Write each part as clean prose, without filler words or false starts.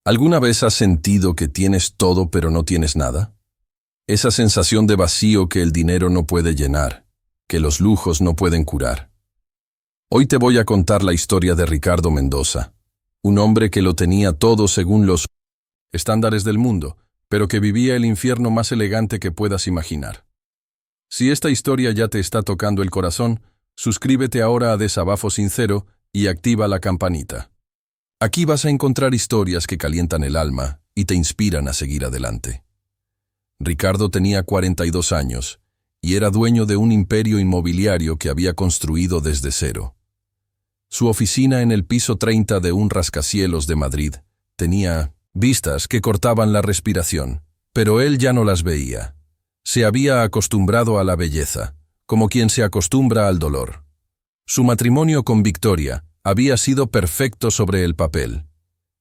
¿Alguna vez has sentido que tienes todo pero no tienes nada? Esa sensación de vacío que el dinero no puede llenar, que los lujos no pueden curar. Hoy te voy a contar la historia de Ricardo Mendoza, un hombre que lo tenía todo según los estándares del mundo, pero que vivía el infierno más elegante que puedas imaginar. Si esta historia ya te está tocando el corazón, suscríbete ahora a Desabafo Sincero y activa la campanita. Aquí vas a encontrar historias que calientan el alma y te inspiran a seguir adelante. Ricardo tenía 42 años y era dueño de un imperio inmobiliario que había construido desde cero. Su oficina en el piso 30 de un rascacielos de Madrid tenía vistas que cortaban la respiración, pero él ya no las veía. Se había acostumbrado a la belleza, como quien se acostumbra al dolor. Su matrimonio con Victoria había sido perfecto sobre el papel.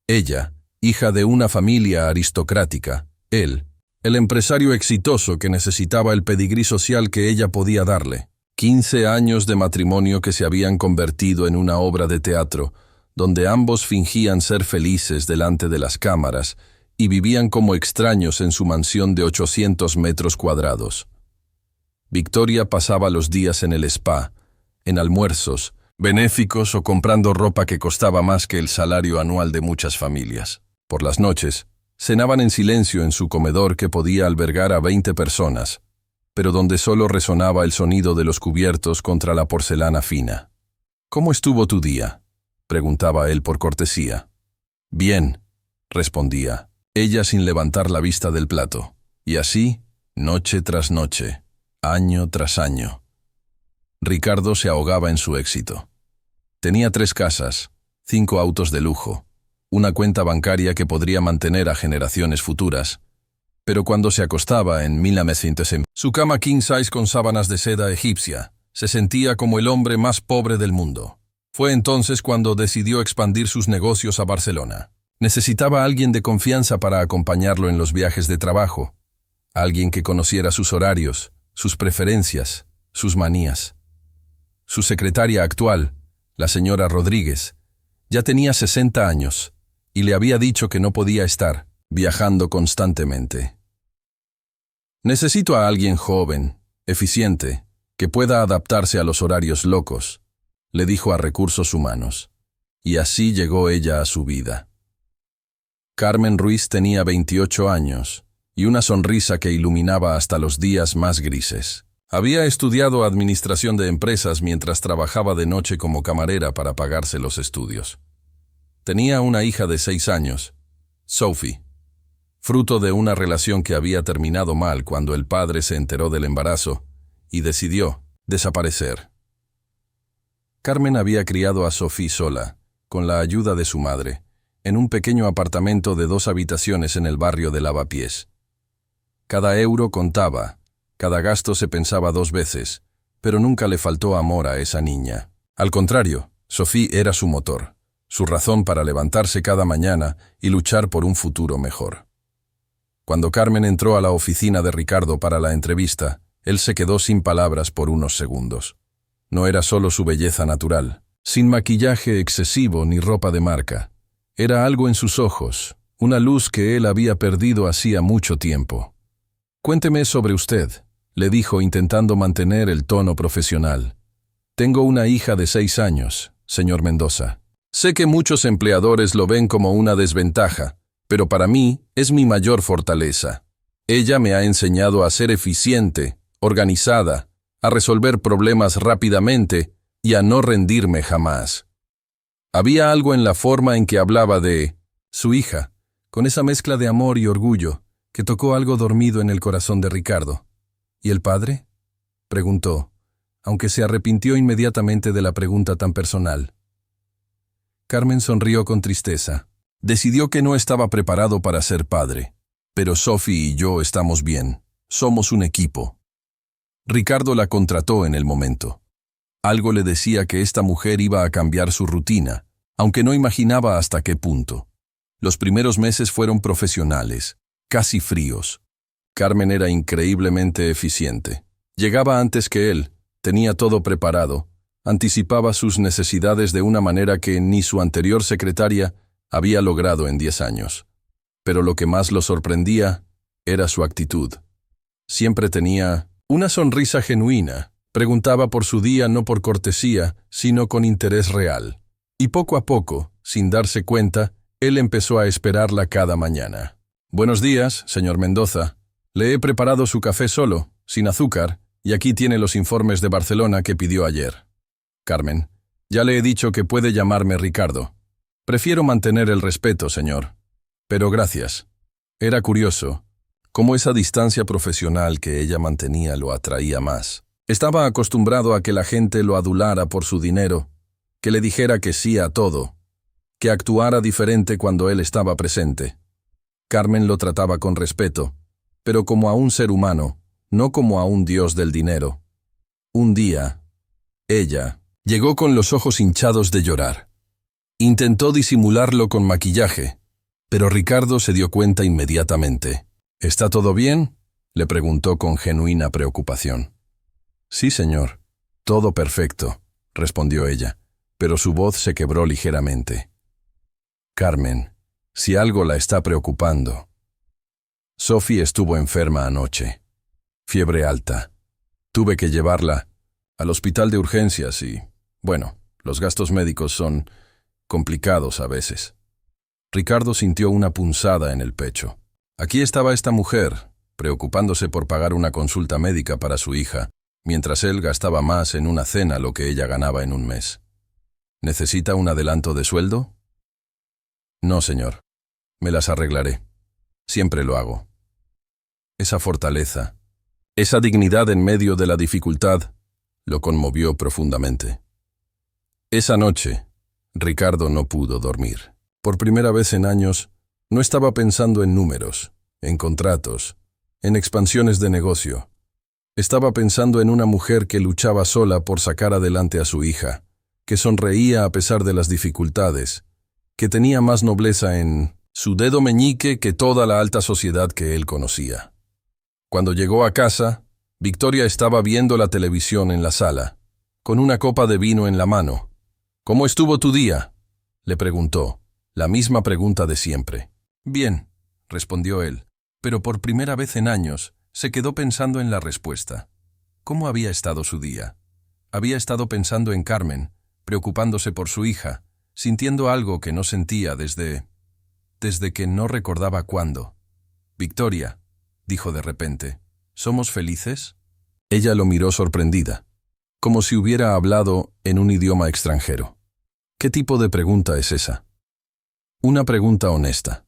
Ella, hija de una familia aristocrática, él, el empresario exitoso que necesitaba el pedigrí social que ella podía darle. 15 años de matrimonio que se habían convertido en una obra de teatro, donde ambos fingían ser felices delante de las cámaras y vivían como extraños en su mansión de 800 metros cuadrados. Victoria pasaba los días en el spa, en almuerzos, benéficos o comprando ropa que costaba más que el salario anual de muchas familias. Por las noches, cenaban en silencio en su comedor que podía albergar a 20 personas, pero donde solo resonaba el sonido de los cubiertos contra la porcelana fina. «¿Cómo estuvo tu día?», preguntaba él por cortesía. «Bien», respondía, ella sin levantar la vista del plato. Y así, noche tras noche, año tras año. Ricardo se ahogaba en su éxito. Tenía 3 casas, 5 autos de lujo, una cuenta bancaria que podría mantener a generaciones futuras, pero cuando se acostaba en 1900, su cama king size con sábanas de seda egipcia, se sentía como el hombre más pobre del mundo. Fue entonces cuando decidió expandir sus negocios a Barcelona. Necesitaba a alguien de confianza para acompañarlo en los viajes de trabajo, alguien que conociera sus horarios, sus preferencias, sus manías. Su secretaria actual, la señora Rodríguez, ya tenía 60 años y le había dicho que no podía estar viajando constantemente. «Necesito a alguien joven, eficiente, que pueda adaptarse a los horarios locos», le dijo a Recursos Humanos. Y así llegó ella a su vida. Carmen Ruiz tenía 28 años y una sonrisa que iluminaba hasta los días más grises. Había estudiado administración de empresas mientras trabajaba de noche como camarera para pagarse los estudios. Tenía una hija de 6 años, Sophie, fruto de una relación que había terminado mal cuando el padre se enteró del embarazo y decidió desaparecer. Carmen había criado a Sophie sola, con la ayuda de su madre, en un pequeño apartamento de 2 habitaciones en el barrio de Lavapiés. Cada euro contaba, cada gasto se pensaba 2 veces, pero nunca le faltó amor a esa niña. Al contrario, Sophie era su motor, su razón para levantarse cada mañana y luchar por un futuro mejor. Cuando Carmen entró a la oficina de Ricardo para la entrevista, él se quedó sin palabras por unos segundos. No era solo su belleza natural, sin maquillaje excesivo ni ropa de marca. Era algo en sus ojos, una luz que él había perdido hacía mucho tiempo. «Cuénteme sobre usted», le dijo intentando mantener el tono profesional. «Tengo una hija de 6 años, señor Mendoza. Sé que muchos empleadores lo ven como una desventaja, pero para mí es mi mayor fortaleza. Ella me ha enseñado a ser eficiente, organizada, a resolver problemas rápidamente y a no rendirme jamás». Había algo en la forma en que hablaba de su hija, con esa mezcla de amor y orgullo, que tocó algo dormido en el corazón de Ricardo. «¿Y el padre?», preguntó, aunque se arrepintió inmediatamente de la pregunta tan personal. Carmen sonrió con tristeza. Decidió que no estaba preparado para ser padre, pero Sophie y yo estamos bien, somos un equipo. Ricardo la contrató en el momento. Algo le decía que esta mujer iba a cambiar su rutina, aunque no imaginaba hasta qué punto. Los primeros meses fueron profesionales, casi fríos. Carmen era increíblemente eficiente. Llegaba antes que él, tenía todo preparado, anticipaba sus necesidades de una manera que ni su anterior secretaria había logrado en 10 años. pero lo que más lo sorprendía era su actitud. Siempre tenía una sonrisa genuina, preguntaba por su día no por cortesía, sino con interés real. Y poco a poco, sin darse cuenta, él empezó a esperarla cada mañana. «Buenos días, señor Mendoza. Le he preparado su café solo, sin azúcar, y aquí tiene los informes de Barcelona que pidió ayer. Carmen, ya le he dicho que puede llamarme Ricardo. Prefiero mantener el respeto, señor. Pero gracias». Era curioso cómo esa distancia profesional que ella mantenía lo atraía más. Estaba acostumbrado a que la gente lo adulara por su dinero, que le dijera que sí a todo, que actuara diferente cuando él estaba presente. Carmen lo trataba con respeto, pero como a un ser humano, no como a un dios del dinero. Un día, ella llegó con los ojos hinchados de llorar. Intentó disimularlo con maquillaje, pero Ricardo se dio cuenta inmediatamente. «¿Está todo bien?», le preguntó con genuina preocupación. «Sí, señor. Todo perfecto», respondió ella, pero su voz se quebró ligeramente. «Carmen, si algo la está preocupando». Sophie estuvo enferma anoche. Fiebre alta. Tuve que llevarla al hospital de urgencias y, bueno, los gastos médicos son complicados a veces. Ricardo sintió una punzada en el pecho. Aquí estaba esta mujer, preocupándose por pagar una consulta médica para su hija, mientras él gastaba más en una cena lo que ella ganaba en un mes. ¿Necesita un adelanto de sueldo? No, señor. Me las arreglaré. Siempre lo hago. Esa fortaleza, esa dignidad en medio de la dificultad, lo conmovió profundamente. Esa noche, Ricardo no pudo dormir. Por primera vez en años, no estaba pensando en números, en contratos, en expansiones de negocio. Estaba pensando en una mujer que luchaba sola por sacar adelante a su hija, que sonreía a pesar de las dificultades, que tenía más nobleza en su dedo meñique que toda la alta sociedad que él conocía. Cuando llegó a casa, Victoria estaba viendo la televisión en la sala, con una copa de vino en la mano. «¿Cómo estuvo tu día?», le preguntó, la misma pregunta de siempre. «Bien», respondió él, pero por primera vez en años se quedó pensando en la respuesta. ¿Cómo había estado su día? Había estado pensando en Carmen, preocupándose por su hija, sintiendo algo que no sentía desde que no recordaba cuándo. «Victoria», dijo de repente, «¿somos felices?». Ella lo miró sorprendida, como si hubiera hablado en un idioma extranjero. ¿Qué tipo de pregunta es esa? Una pregunta honesta.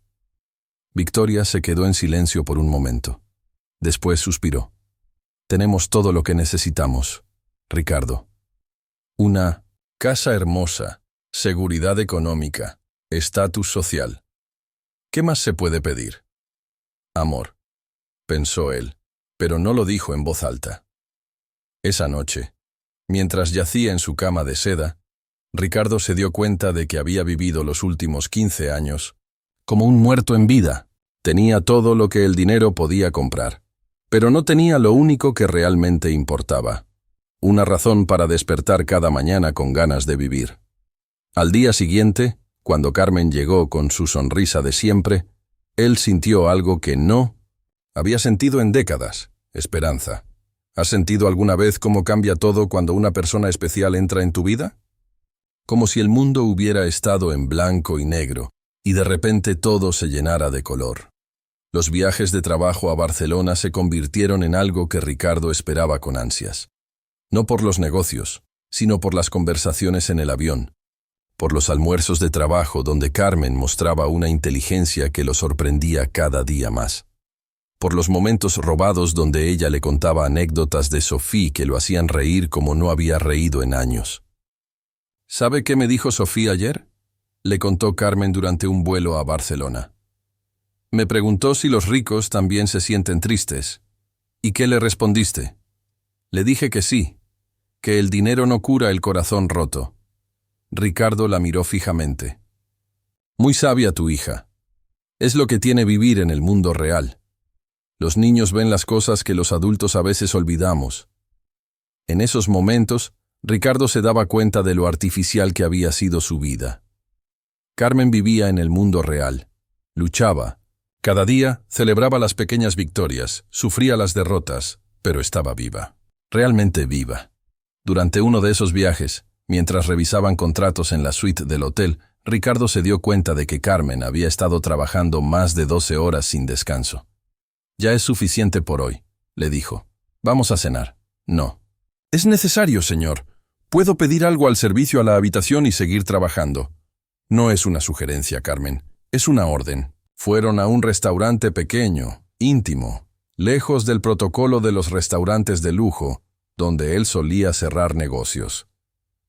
Victoria se quedó en silencio por un momento. Después suspiró. «Tenemos todo lo que necesitamos, Ricardo. Una casa hermosa, seguridad económica, estatus social. ¿Qué más se puede pedir?». «Amor», pensó él, pero no lo dijo en voz alta. Esa noche, mientras yacía en su cama de seda, Ricardo se dio cuenta de que había vivido los últimos 15 años como un muerto en vida. Tenía todo lo que el dinero podía comprar, pero no tenía lo único que realmente importaba: una razón para despertar cada mañana con ganas de vivir. Al día siguiente, cuando Carmen llegó con su sonrisa de siempre, él sintió algo que no había sentido en décadas: esperanza. ¿Has sentido alguna vez cómo cambia todo cuando una persona especial entra en tu vida? Como si el mundo hubiera estado en blanco y negro, y de repente todo se llenara de color. Los viajes de trabajo a Barcelona se convirtieron en algo que Ricardo esperaba con ansias. No por los negocios, sino por las conversaciones en el avión, por los almuerzos de trabajo donde Carmen mostraba una inteligencia que lo sorprendía cada día más, por los momentos robados donde ella le contaba anécdotas de Sophie que lo hacían reír como no había reído en años. ¿Sabe qué me dijo Sophie ayer?, le contó Carmen durante un vuelo a Barcelona. Me preguntó si los ricos también se sienten tristes. ¿Y qué le respondiste? Le dije que sí, que el dinero no cura el corazón roto. Ricardo la miró fijamente. Muy sabia tu hija. Es lo que tiene vivir en el mundo real. Los niños ven las cosas que los adultos a veces olvidamos. En esos momentos, Ricardo se daba cuenta de lo artificial que había sido su vida. Carmen vivía en el mundo real, luchaba, Cada día celebraba las pequeñas victorias, sufría las derrotas, pero estaba viva. Realmente viva. Durante uno de esos viajes, mientras revisaban contratos en la suite del hotel, Ricardo se dio cuenta de que Carmen había estado trabajando más de 12 horas sin descanso. «Ya es suficiente por hoy», le dijo. «Vamos a cenar». «No». «Es necesario, señor. Puedo pedir algo al servicio a la habitación y seguir trabajando». «No es una sugerencia, Carmen. Es una orden». Fueron a un restaurante pequeño, íntimo, lejos del protocolo de los restaurantes de lujo, donde él solía cerrar negocios.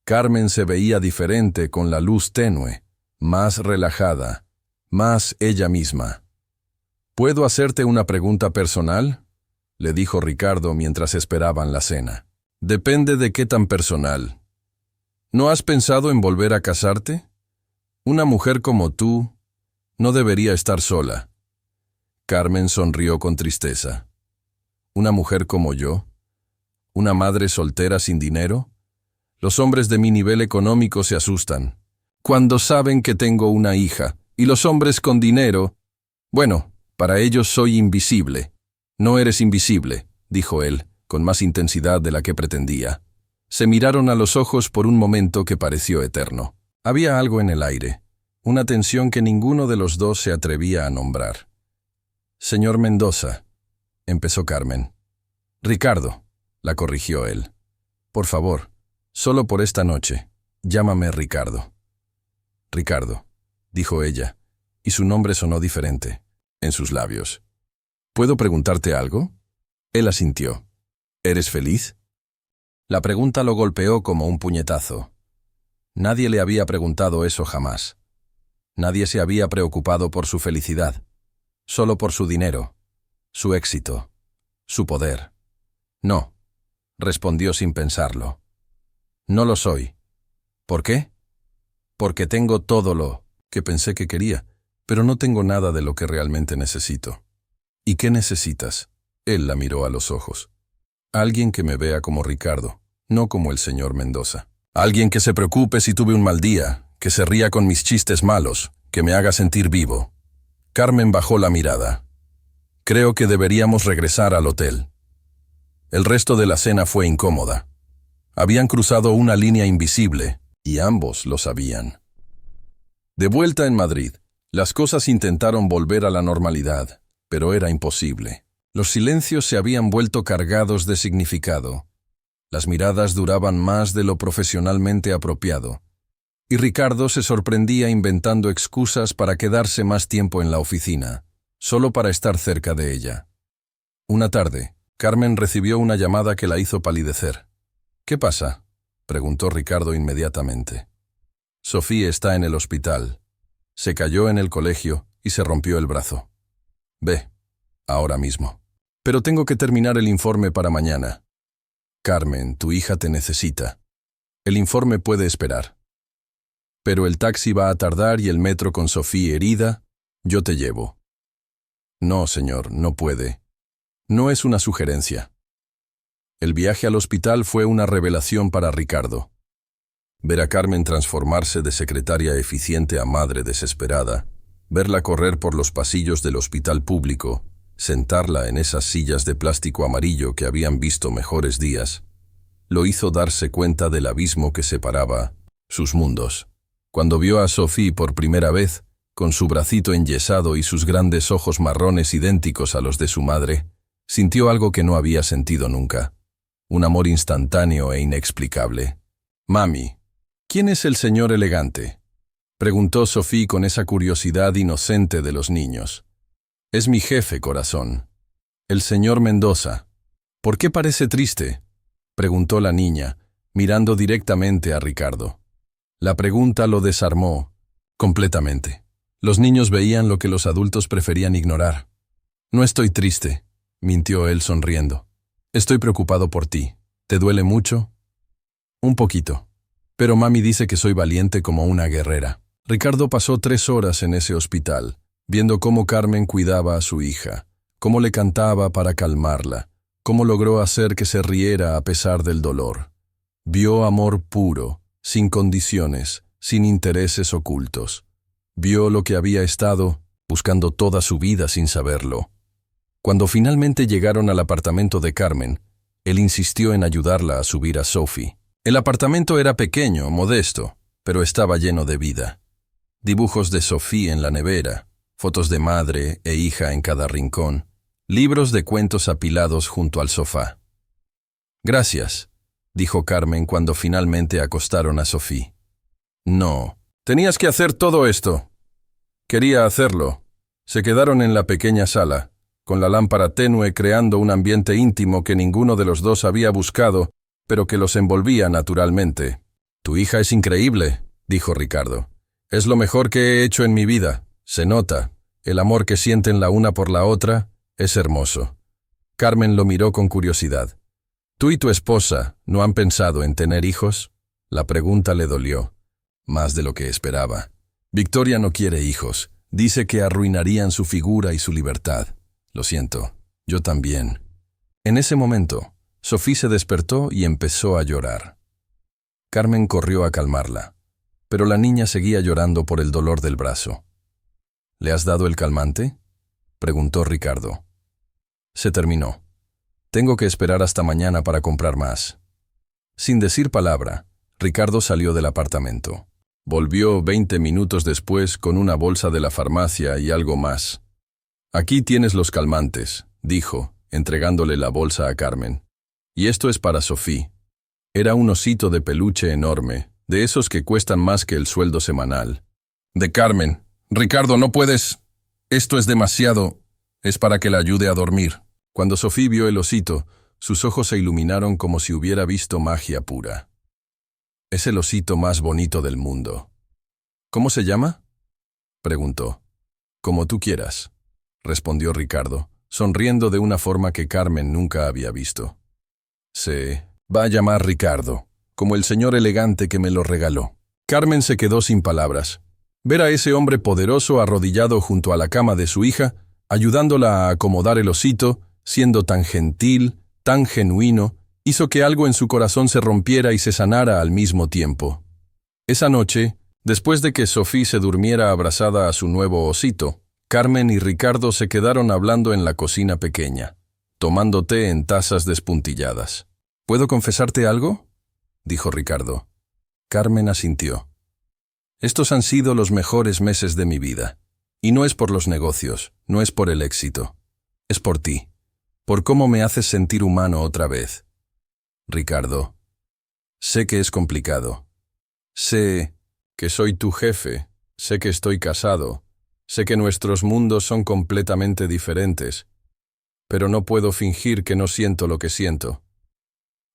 Carmen se veía diferente con la luz tenue, más relajada, más ella misma. «¿Puedo hacerte una pregunta personal?», le dijo Ricardo mientras esperaban la cena. «Depende de qué tan personal. ¿No has pensado en volver a casarte? Una mujer como tú no debería estar sola». Carmen sonrió con tristeza. «¿Una mujer como yo? ¿Una madre soltera sin dinero? Los hombres de mi nivel económico se asustan cuando saben que tengo una hija, y los hombres con dinero, bueno, para ellos soy invisible». «No eres invisible», dijo él, con más intensidad de la que pretendía. Se miraron a los ojos por un momento que pareció eterno. Había algo en el aire, una tensión que ninguno de los dos se atrevía a nombrar. «Señor Mendoza», empezó Carmen. «Ricardo», la corrigió él. «Por favor, solo por esta noche, llámame Ricardo». «Ricardo», dijo ella, y su nombre sonó diferente en sus labios. «¿Puedo preguntarte algo?». Él asintió. «¿Eres feliz?». La pregunta lo golpeó como un puñetazo. Nadie le había preguntado eso jamás. Nadie se había preocupado por su felicidad, solo por su dinero, su éxito, su poder. «No», respondió sin pensarlo. «No lo soy». «¿Por qué?». «Porque tengo todo lo que pensé que quería, pero no tengo nada de lo que realmente necesito». «¿Y qué necesitas?». Él la miró a los ojos. «Alguien que me vea como Ricardo, no como el señor Mendoza. Alguien que se preocupe si tuve un mal día, que se ría con mis chistes malos, que me haga sentir vivo». Carmen bajó la mirada. «Creo que deberíamos regresar al hotel». El resto de la cena fue incómoda. Habían cruzado una línea invisible, y ambos lo sabían. De vuelta en Madrid, las cosas intentaron volver a la normalidad, pero era imposible. Los silencios se habían vuelto cargados de significado. Las miradas duraban más de lo profesionalmente apropiado, y Ricardo se sorprendía inventando excusas para quedarse más tiempo en la oficina, solo para estar cerca de ella. Una tarde, Carmen recibió una llamada que la hizo palidecer. «¿Qué pasa?», preguntó Ricardo inmediatamente. «Sofía está en el hospital. Se cayó en el colegio y se rompió el brazo. Ve, ahora mismo. Pero tengo que terminar el informe para mañana. Carmen, tu hija te necesita. El informe puede esperar. Pero el taxi va a tardar y el metro con Sofía herida, yo te llevo». «No, señor, no puede. No es una sugerencia». El viaje al hospital fue una revelación para Ricardo. Ver a Carmen transformarse de secretaria eficiente a madre desesperada, verla correr por los pasillos del hospital público, sentarla en esas sillas de plástico amarillo que habían visto mejores días, lo hizo darse cuenta del abismo que separaba sus mundos. Cuando vio a Sophie por primera vez, con su bracito enyesado y sus grandes ojos marrones idénticos a los de su madre, sintió algo que no había sentido nunca, un amor instantáneo e inexplicable. «Mami, ¿quién es el señor elegante?», preguntó Sophie con esa curiosidad inocente de los niños. «Es mi jefe, corazón. El señor Mendoza». «¿Por qué parece triste?», preguntó la niña, mirando directamente a Ricardo. La pregunta lo desarmó completamente. Los niños veían lo que los adultos preferían ignorar. «No estoy triste», mintió él sonriendo. «Estoy preocupado por ti. ¿Te duele mucho?». «Un poquito. Pero mami dice que soy valiente como una guerrera». Ricardo pasó 3 horas en ese hospital, viendo cómo Carmen cuidaba a su hija, cómo le cantaba para calmarla, cómo logró hacer que se riera a pesar del dolor. Vio amor puro, sin condiciones, sin intereses ocultos. Vio lo que había estado buscando toda su vida sin saberlo. Cuando finalmente llegaron al apartamento de Carmen, él insistió en ayudarla a subir a Sophie. El apartamento era pequeño, modesto, pero estaba lleno de vida. Dibujos de Sophie en la nevera, fotos de madre e hija en cada rincón, libros de cuentos apilados junto al sofá. «Gracias», dijo Carmen cuando finalmente acostaron a Sophie. «No, tenías que hacer todo esto». Quería hacerlo. Se quedaron en la pequeña sala, con la lámpara tenue creando un ambiente íntimo que ninguno de los dos había buscado, pero que los envolvía naturalmente. «Tu hija es increíble», dijo Ricardo. «Es lo mejor que he hecho en mi vida. Se nota. El amor que sienten la una por la otra es hermoso». Carmen lo miró con curiosidad. «¿Tú y tu esposa no han pensado en tener hijos?» La pregunta le dolió, más de lo que esperaba. «Victoria no quiere hijos. Dice que arruinarían su figura y su libertad. Lo siento, yo también». En ese momento, Sophie se despertó y empezó a llorar. Carmen corrió a calmarla, pero la niña seguía llorando por el dolor del brazo. «¿Le has dado el calmante?», preguntó Ricardo. «Se terminó. Tengo que esperar hasta mañana para comprar más». Sin decir palabra, Ricardo salió del apartamento. Volvió 20 minutos después con una bolsa de la farmacia y algo más. «Aquí tienes los calmantes», dijo, entregándole la bolsa a Carmen. «Y esto es para Sophie». Era un osito de peluche enorme, de esos que cuestan más que el sueldo semanal. «De Carmen. Ricardo, no puedes. Esto es demasiado. Es para que la ayude a dormir». Cuando Sophie vio el osito, sus ojos se iluminaron como si hubiera visto magia pura. «Es el osito más bonito del mundo». «¿Cómo se llama?», preguntó. «Como tú quieras», respondió Ricardo, sonriendo de una forma que Carmen nunca había visto. «Se va a llamar Ricardo, como el señor elegante que me lo regaló». Carmen se quedó sin palabras. Ver a ese hombre poderoso arrodillado junto a la cama de su hija, ayudándola a acomodar el osito, siendo tan gentil, tan genuino, hizo que algo en su corazón se rompiera y se sanara al mismo tiempo. Esa noche, después de que Sophie se durmiera abrazada a su nuevo osito, Carmen y Ricardo se quedaron hablando en la cocina pequeña, tomando té en tazas despuntilladas. «¿Puedo confesarte algo?», dijo Ricardo. Carmen asintió. «Estos han sido los mejores meses de mi vida. Y no es por los negocios, no es por el éxito. Es por ti, por cómo me haces sentir humano otra vez. Ricardo, sé que es complicado. Sé que soy tu jefe, sé que estoy casado, sé que nuestros mundos son completamente diferentes, pero no puedo fingir que no siento lo que siento».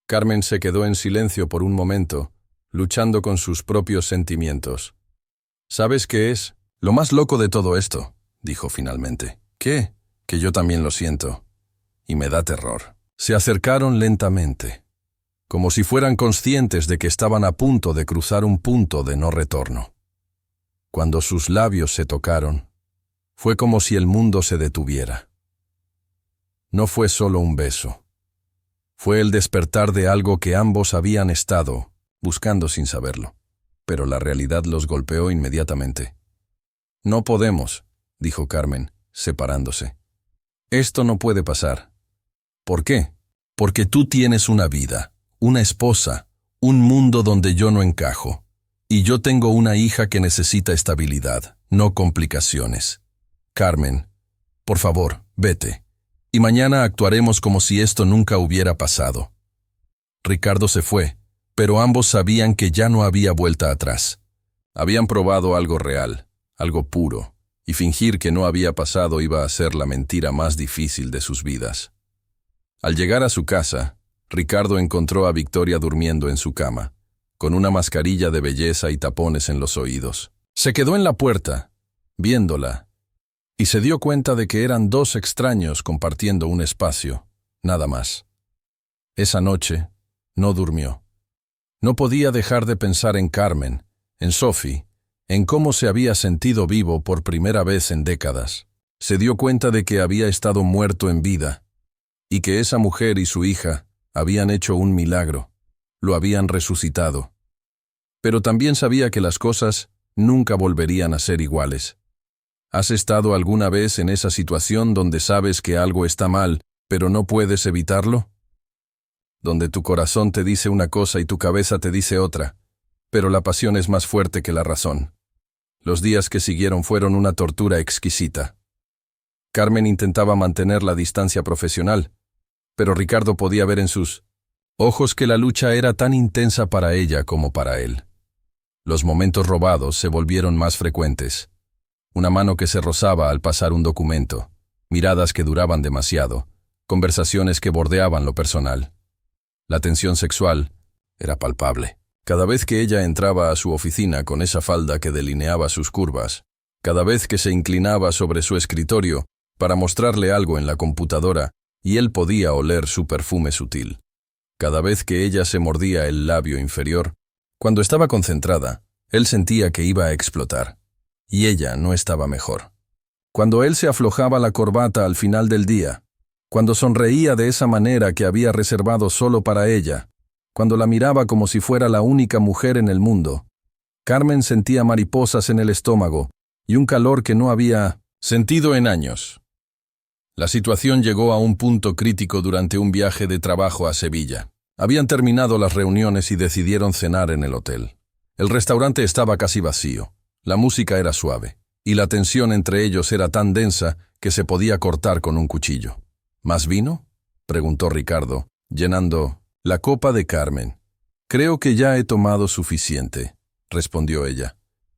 Carmen se quedó en silencio por un momento, luchando con sus propios sentimientos. «¿Sabes qué es lo más loco de todo esto?», dijo finalmente. «¿Qué?». «Que yo también lo siento. Y me da terror». Se acercaron lentamente, como si fueran conscientes de que estaban a punto de cruzar un punto de no retorno. Cuando sus labios se tocaron, fue como si el mundo se detuviera. No fue solo un beso. Fue el despertar de algo que ambos habían estado buscando sin saberlo, pero la realidad los golpeó inmediatamente. «No podemos», dijo Carmen, separándose. «Esto no puede pasar». «¿Por qué?». «Porque tú tienes una vida, una esposa, un mundo donde yo no encajo. Y yo tengo una hija que necesita estabilidad, no complicaciones. Carmen, por favor, vete. Y mañana actuaremos como si esto nunca hubiera pasado». Ricardo se fue, pero ambos sabían que ya no había vuelta atrás. Habían probado algo real, algo puro, y fingir que no había pasado iba a ser la mentira más difícil de sus vidas. Al llegar a su casa, Ricardo encontró a Victoria durmiendo en su cama, con una mascarilla de belleza y tapones en los oídos. Se quedó en la puerta, viéndola, y se dio cuenta de que eran dos extraños compartiendo un espacio, nada más. Esa noche no durmió. No podía dejar de pensar en Carmen, en Sophie, en cómo se había sentido vivo por primera vez en décadas. Se dio cuenta de que había estado muerto en vida, y que esa mujer y su hija habían hecho un milagro, lo habían resucitado. Pero también sabía que las cosas nunca volverían a ser iguales. ¿Has estado alguna vez en esa situación donde sabes que algo está mal, pero no puedes evitarlo? Donde tu corazón te dice una cosa y tu cabeza te dice otra, pero la pasión es más fuerte que la razón. Los días que siguieron fueron una tortura exquisita. Carmen intentaba mantener la distancia profesional, pero Ricardo podía ver en sus ojos que la lucha era tan intensa para ella como para él. Los momentos robados se volvieron más frecuentes. Una mano que se rozaba al pasar un documento, miradas que duraban demasiado, conversaciones que bordeaban lo personal. La tensión sexual era palpable. Cada vez que ella entraba a su oficina con esa falda que delineaba sus curvas, cada vez que se inclinaba sobre su escritorio para mostrarle algo en la computadora y él podía oler su perfume sutil. Cada vez que ella se mordía el labio inferior, cuando estaba concentrada, él sentía que iba a explotar. Y ella no estaba mejor. Cuando él se aflojaba la corbata al final del día, cuando sonreía de esa manera que había reservado solo para ella, cuando la miraba como si fuera la única mujer en el mundo, Carmen sentía mariposas en el estómago y un calor que no había sentido en años. La situación llegó a un punto crítico durante un viaje de trabajo a Sevilla. Habían terminado las reuniones y decidieron cenar en el hotel. El restaurante estaba casi vacío. La música era suave, y la tensión entre ellos era tan densa que se podía cortar con un cuchillo. ¿Más vino?, preguntó Ricardo, llenando la copa de Carmen. «Creo que ya he tomado suficiente», respondió ella,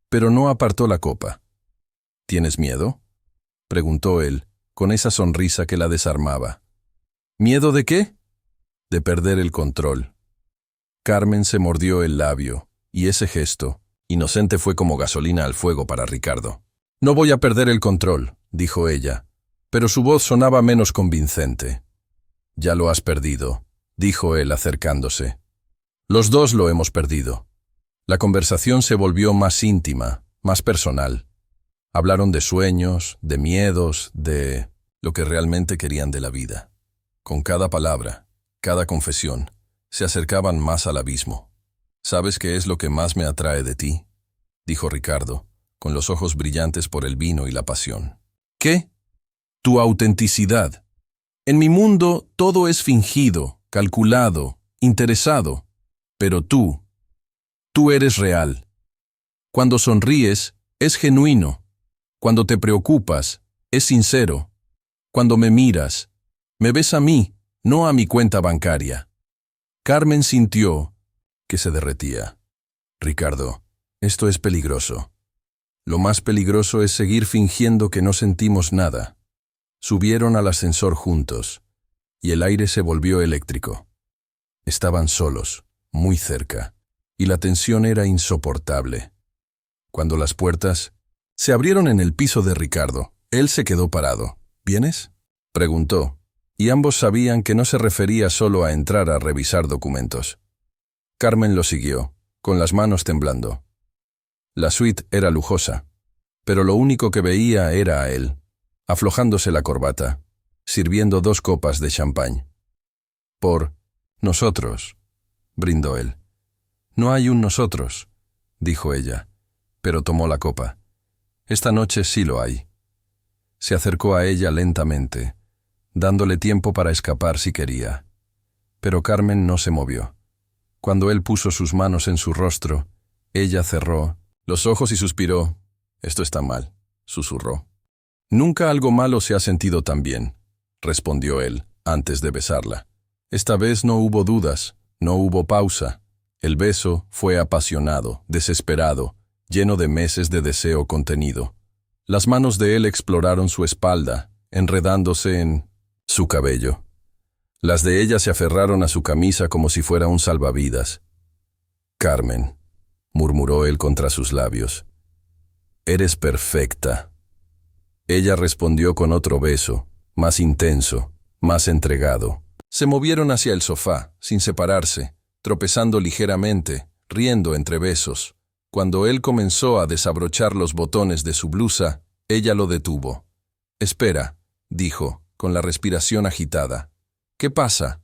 pero no apartó la copa. «¿Tienes miedo?», preguntó él, con esa sonrisa que la desarmaba. «¿Miedo de qué?». «De perder el control». Carmen se mordió el labio, y ese gesto inocente fue como gasolina al fuego para Ricardo. «No voy a perder el control», dijo ella, pero su voz sonaba menos convincente. «Ya lo has perdido», dijo él acercándose. «Los dos lo hemos perdido». La conversación se volvió más íntima, más personal. Hablaron de sueños, de miedos, de lo que realmente querían de la vida. Con cada palabra, cada confesión, se acercaban más al abismo. «¿Sabes qué es lo que más me atrae de ti?», dijo Ricardo, con los ojos brillantes por el vino y la pasión. «¿Qué?». «Tu autenticidad. En mi mundo todo es fingido, calculado, interesado. Pero tú eres real. Cuando sonríes, es genuino. Cuando te preocupas, es sincero. Cuando me miras, me ves a mí, no a mi cuenta bancaria». Carmen sintió que se derretía. «Ricardo, esto es peligroso. Lo más peligroso es seguir fingiendo que no sentimos nada». Subieron al ascensor juntos, y el aire se volvió eléctrico. Estaban solos, muy cerca, y la tensión era insoportable. Cuando las puertas se abrieron en el piso de Ricardo, él se quedó parado. «¿Vienes?», preguntó, y ambos sabían que no se refería solo a entrar a revisar documentos. Carmen lo siguió, con las manos temblando. La suite era lujosa, pero lo único que veía era a él, aflojándose la corbata, sirviendo 2 copas de champán. «Por nosotros», brindó él. «No hay un nosotros», dijo ella, pero tomó la copa. «Esta noche sí lo hay». Se acercó a ella lentamente, dándole tiempo para escapar si quería. Pero Carmen no se movió. Cuando él puso sus manos en su rostro, ella cerró los ojos y suspiró. «Esto está mal», susurró. «Nunca algo malo se ha sentido tan bien», respondió él, antes de besarla. Esta vez no hubo dudas, no hubo pausa. El beso fue apasionado, desesperado, lleno de meses de deseo contenido. Las manos de él exploraron su espalda, enredándose en su cabello. Las de ella se aferraron a su camisa como si fuera un salvavidas. «Carmen», murmuró él contra sus labios, «eres perfecta». Ella respondió con otro beso, más intenso, más entregado. Se movieron hacia el sofá, sin separarse, tropezando ligeramente, riendo entre besos. Cuando él comenzó a desabrochar los botones de su blusa, ella lo detuvo. «Espera», dijo, con la respiración agitada. «¿Qué pasa?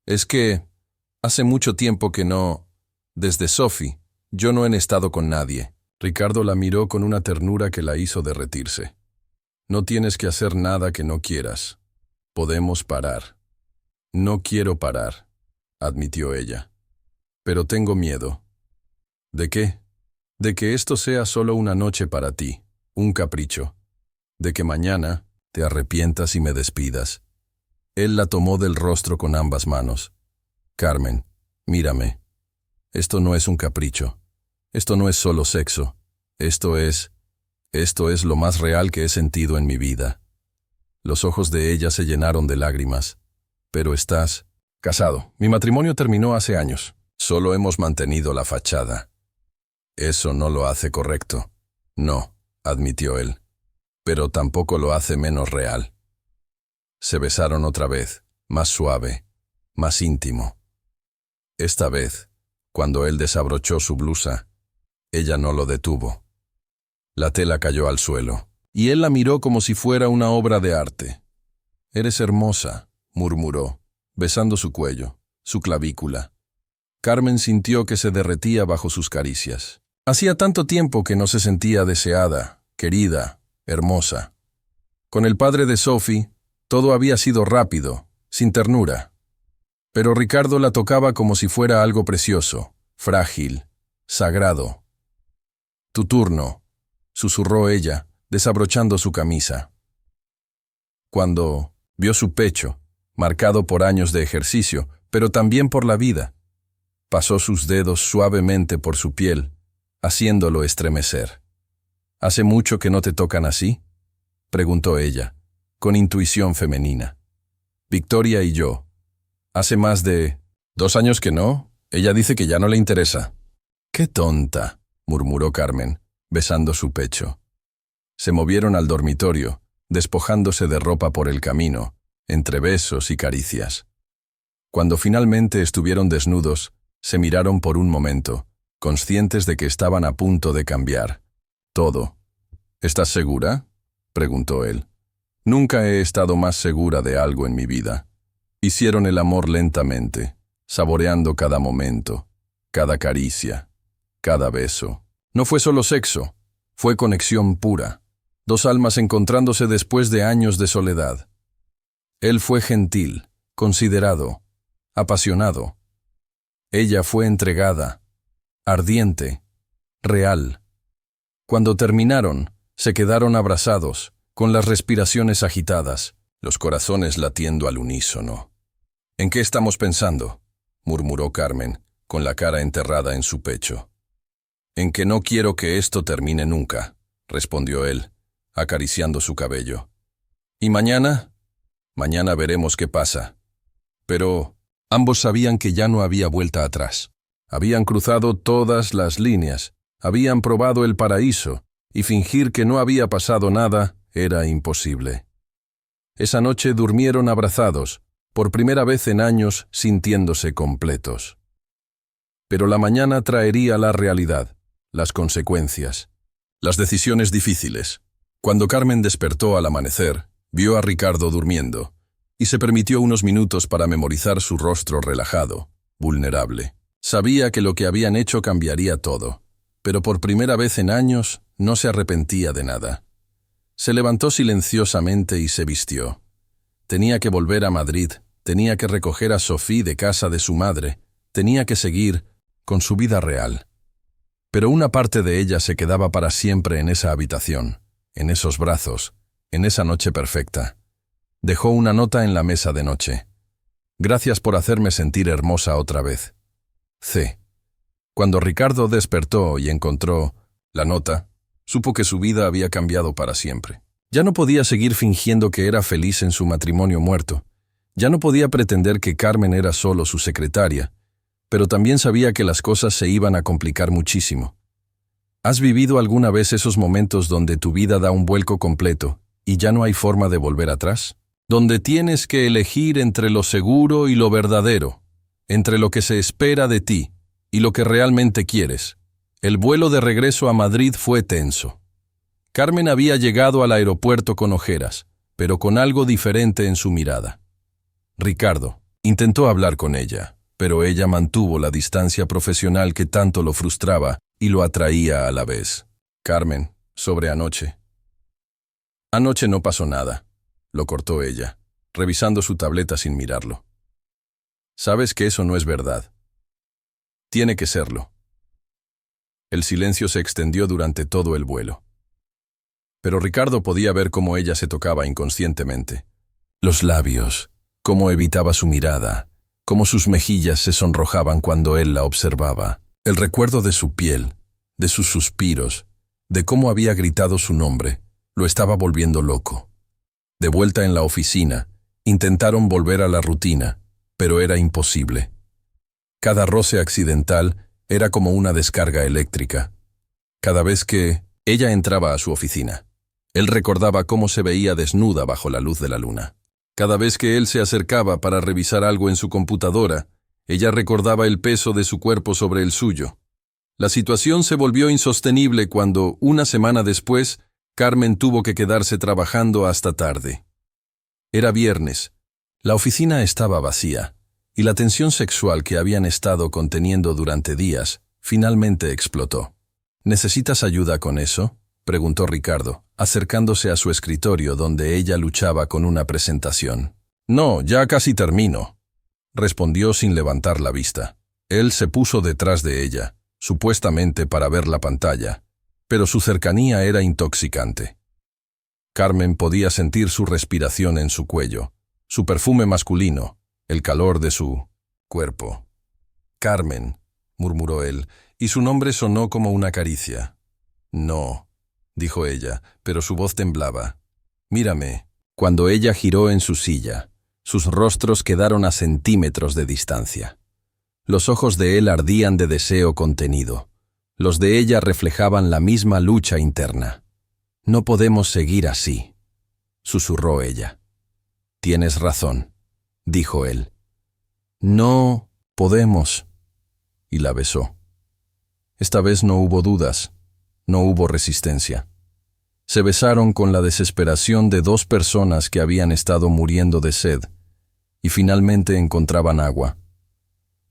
Es que hace mucho tiempo que no... Desde Sophie, yo no he estado con nadie». Ricardo la miró con una ternura que la hizo derretirse. No tienes que hacer nada que no quieras. Podemos parar. No quiero parar, admitió ella. Pero tengo miedo. ¿De qué? De que esto sea solo una noche para ti, un capricho. De que mañana te arrepientas y me despidas. Él la tomó del rostro con ambas manos. Carmen, mírame. Esto no es un capricho. Esto no es solo sexo. Esto es lo más real que he sentido en mi vida. Los ojos de ella se llenaron de lágrimas. Pero estás casado. Mi matrimonio terminó hace años. Solo hemos mantenido la fachada. Eso no lo hace correcto. No, admitió él. Pero tampoco lo hace menos real. Se besaron otra vez, más suave, más íntimo. Esta vez, cuando él desabrochó su blusa, ella no lo detuvo. La tela cayó al suelo, y él la miró como si fuera una obra de arte. «Eres hermosa», murmuró, besando su cuello, su clavícula. Carmen sintió que se derretía bajo sus caricias. Hacía tanto tiempo que no se sentía deseada, querida, hermosa. Con el padre de Sophie, todo había sido rápido, sin ternura. Pero Ricardo la tocaba como si fuera algo precioso, frágil, sagrado. «Tu turno», susurró ella, desabrochando su camisa. Cuando vio su pecho, marcado por años de ejercicio, pero también por la vida, pasó sus dedos suavemente por su piel, haciéndolo estremecer. «¿Hace mucho que no te tocan así?», preguntó ella, con intuición femenina. «Victoria y yo. Hace más de 2 años que no. Ella dice que ya no le interesa». «¡Qué tonta!», murmuró Carmen, besando su pecho. Se movieron al dormitorio, despojándose de ropa por el camino, entre besos y caricias. Cuando finalmente estuvieron desnudos, se miraron por un momento, conscientes de que estaban a punto de cambiar. Todo. «¿Estás segura?», preguntó él. «Nunca he estado más segura de algo en mi vida». Hicieron el amor lentamente, saboreando cada momento, cada caricia, cada beso. No fue solo sexo, fue conexión pura. 2 almas encontrándose después de años de soledad. Él fue gentil, considerado, apasionado. Ella fue entregada, ardiente, real. Cuando terminaron, se quedaron abrazados, con las respiraciones agitadas, los corazones latiendo al unísono. «¿En qué estamos pensando?», murmuró Carmen, con la cara enterrada en su pecho. «En que no quiero que esto termine nunca», respondió él, acariciando su cabello. «¿Y mañana? Mañana veremos qué pasa». Pero ambos sabían que ya no había vuelta atrás. Habían cruzado todas las líneas, habían probado el paraíso, y fingir que no había pasado nada era imposible. Esa noche durmieron abrazados, por primera vez en años sintiéndose completos. Pero la mañana traería la realidad, las consecuencias, las decisiones difíciles. Cuando Carmen despertó al amanecer, vio a Ricardo durmiendo, y se permitió unos minutos para memorizar su rostro relajado, vulnerable. Sabía que lo que habían hecho cambiaría todo, pero por primera vez en años no se arrepentía de nada. Se levantó silenciosamente y se vistió. Tenía que volver a Madrid, tenía que recoger a Sophie de casa de su madre, tenía que seguir con su vida real. Pero una parte de ella se quedaba para siempre en esa habitación, en esos brazos, en esa noche perfecta. Dejó una nota en la mesa de noche. «Gracias por hacerme sentir hermosa otra vez. C». Cuando Ricardo despertó y encontró la nota, supo que su vida había cambiado para siempre. Ya no podía seguir fingiendo que era feliz en su matrimonio muerto. Ya no podía pretender que Carmen era solo su secretaria, pero también sabía que las cosas se iban a complicar muchísimo. ¿Has vivido alguna vez esos momentos donde tu vida da un vuelco completo y ya no hay forma de volver atrás? Donde tienes que elegir entre lo seguro y lo verdadero, entre lo que se espera de ti y lo que realmente quieres. El vuelo de regreso a Madrid fue tenso. Carmen había llegado al aeropuerto con ojeras, pero con algo diferente en su mirada. Ricardo intentó hablar con ella, pero ella mantuvo la distancia profesional que tanto lo frustraba y lo atraía a la vez. «Carmen, sobre anoche». Anoche no pasó nada, lo cortó ella, revisando su tableta sin mirarlo. Sabes que eso no es verdad. Tiene que serlo. El silencio se extendió durante todo el vuelo. Pero Ricardo podía ver cómo ella se tocaba inconscientemente. Los labios, cómo evitaba su mirada, cómo sus mejillas se sonrojaban cuando él la observaba. El recuerdo de su piel, de sus suspiros, de cómo había gritado su nombre, lo estaba volviendo loco. De vuelta en la oficina, intentaron volver a la rutina, pero era imposible. Cada roce accidental era como una descarga eléctrica. Cada vez que ella entraba a su oficina, él recordaba cómo se veía desnuda bajo la luz de la luna. Cada vez que él se acercaba para revisar algo en su computadora, ella recordaba el peso de su cuerpo sobre el suyo. La situación se volvió insostenible cuando, una semana después, Carmen tuvo que quedarse trabajando hasta tarde. Era viernes. La oficina estaba vacía, y la tensión sexual que habían estado conteniendo durante días finalmente explotó. ¿Necesitas ayuda con eso?, preguntó Ricardo, acercándose a su escritorio donde ella luchaba con una presentación. No, ya casi termino, respondió sin levantar la vista. Él se puso detrás de ella, supuestamente para ver la pantalla, pero su cercanía era intoxicante. Carmen podía sentir su respiración en su cuello, su perfume masculino, el calor de su cuerpo. Carmen, murmuró él, y su nombre sonó como una caricia. No, dijo ella, pero su voz temblaba. Mírame. Cuando ella giró en su silla, sus rostros quedaron a centímetros de distancia. Los ojos de él ardían de deseo contenido. Los de ella reflejaban la misma lucha interna. No podemos seguir así, susurró ella. Tienes razón, dijo él. No podemos. Y la besó. Esta vez no hubo dudas, no hubo resistencia. Se besaron con la desesperación de dos personas que habían estado muriendo de sed, y finalmente encontraban agua.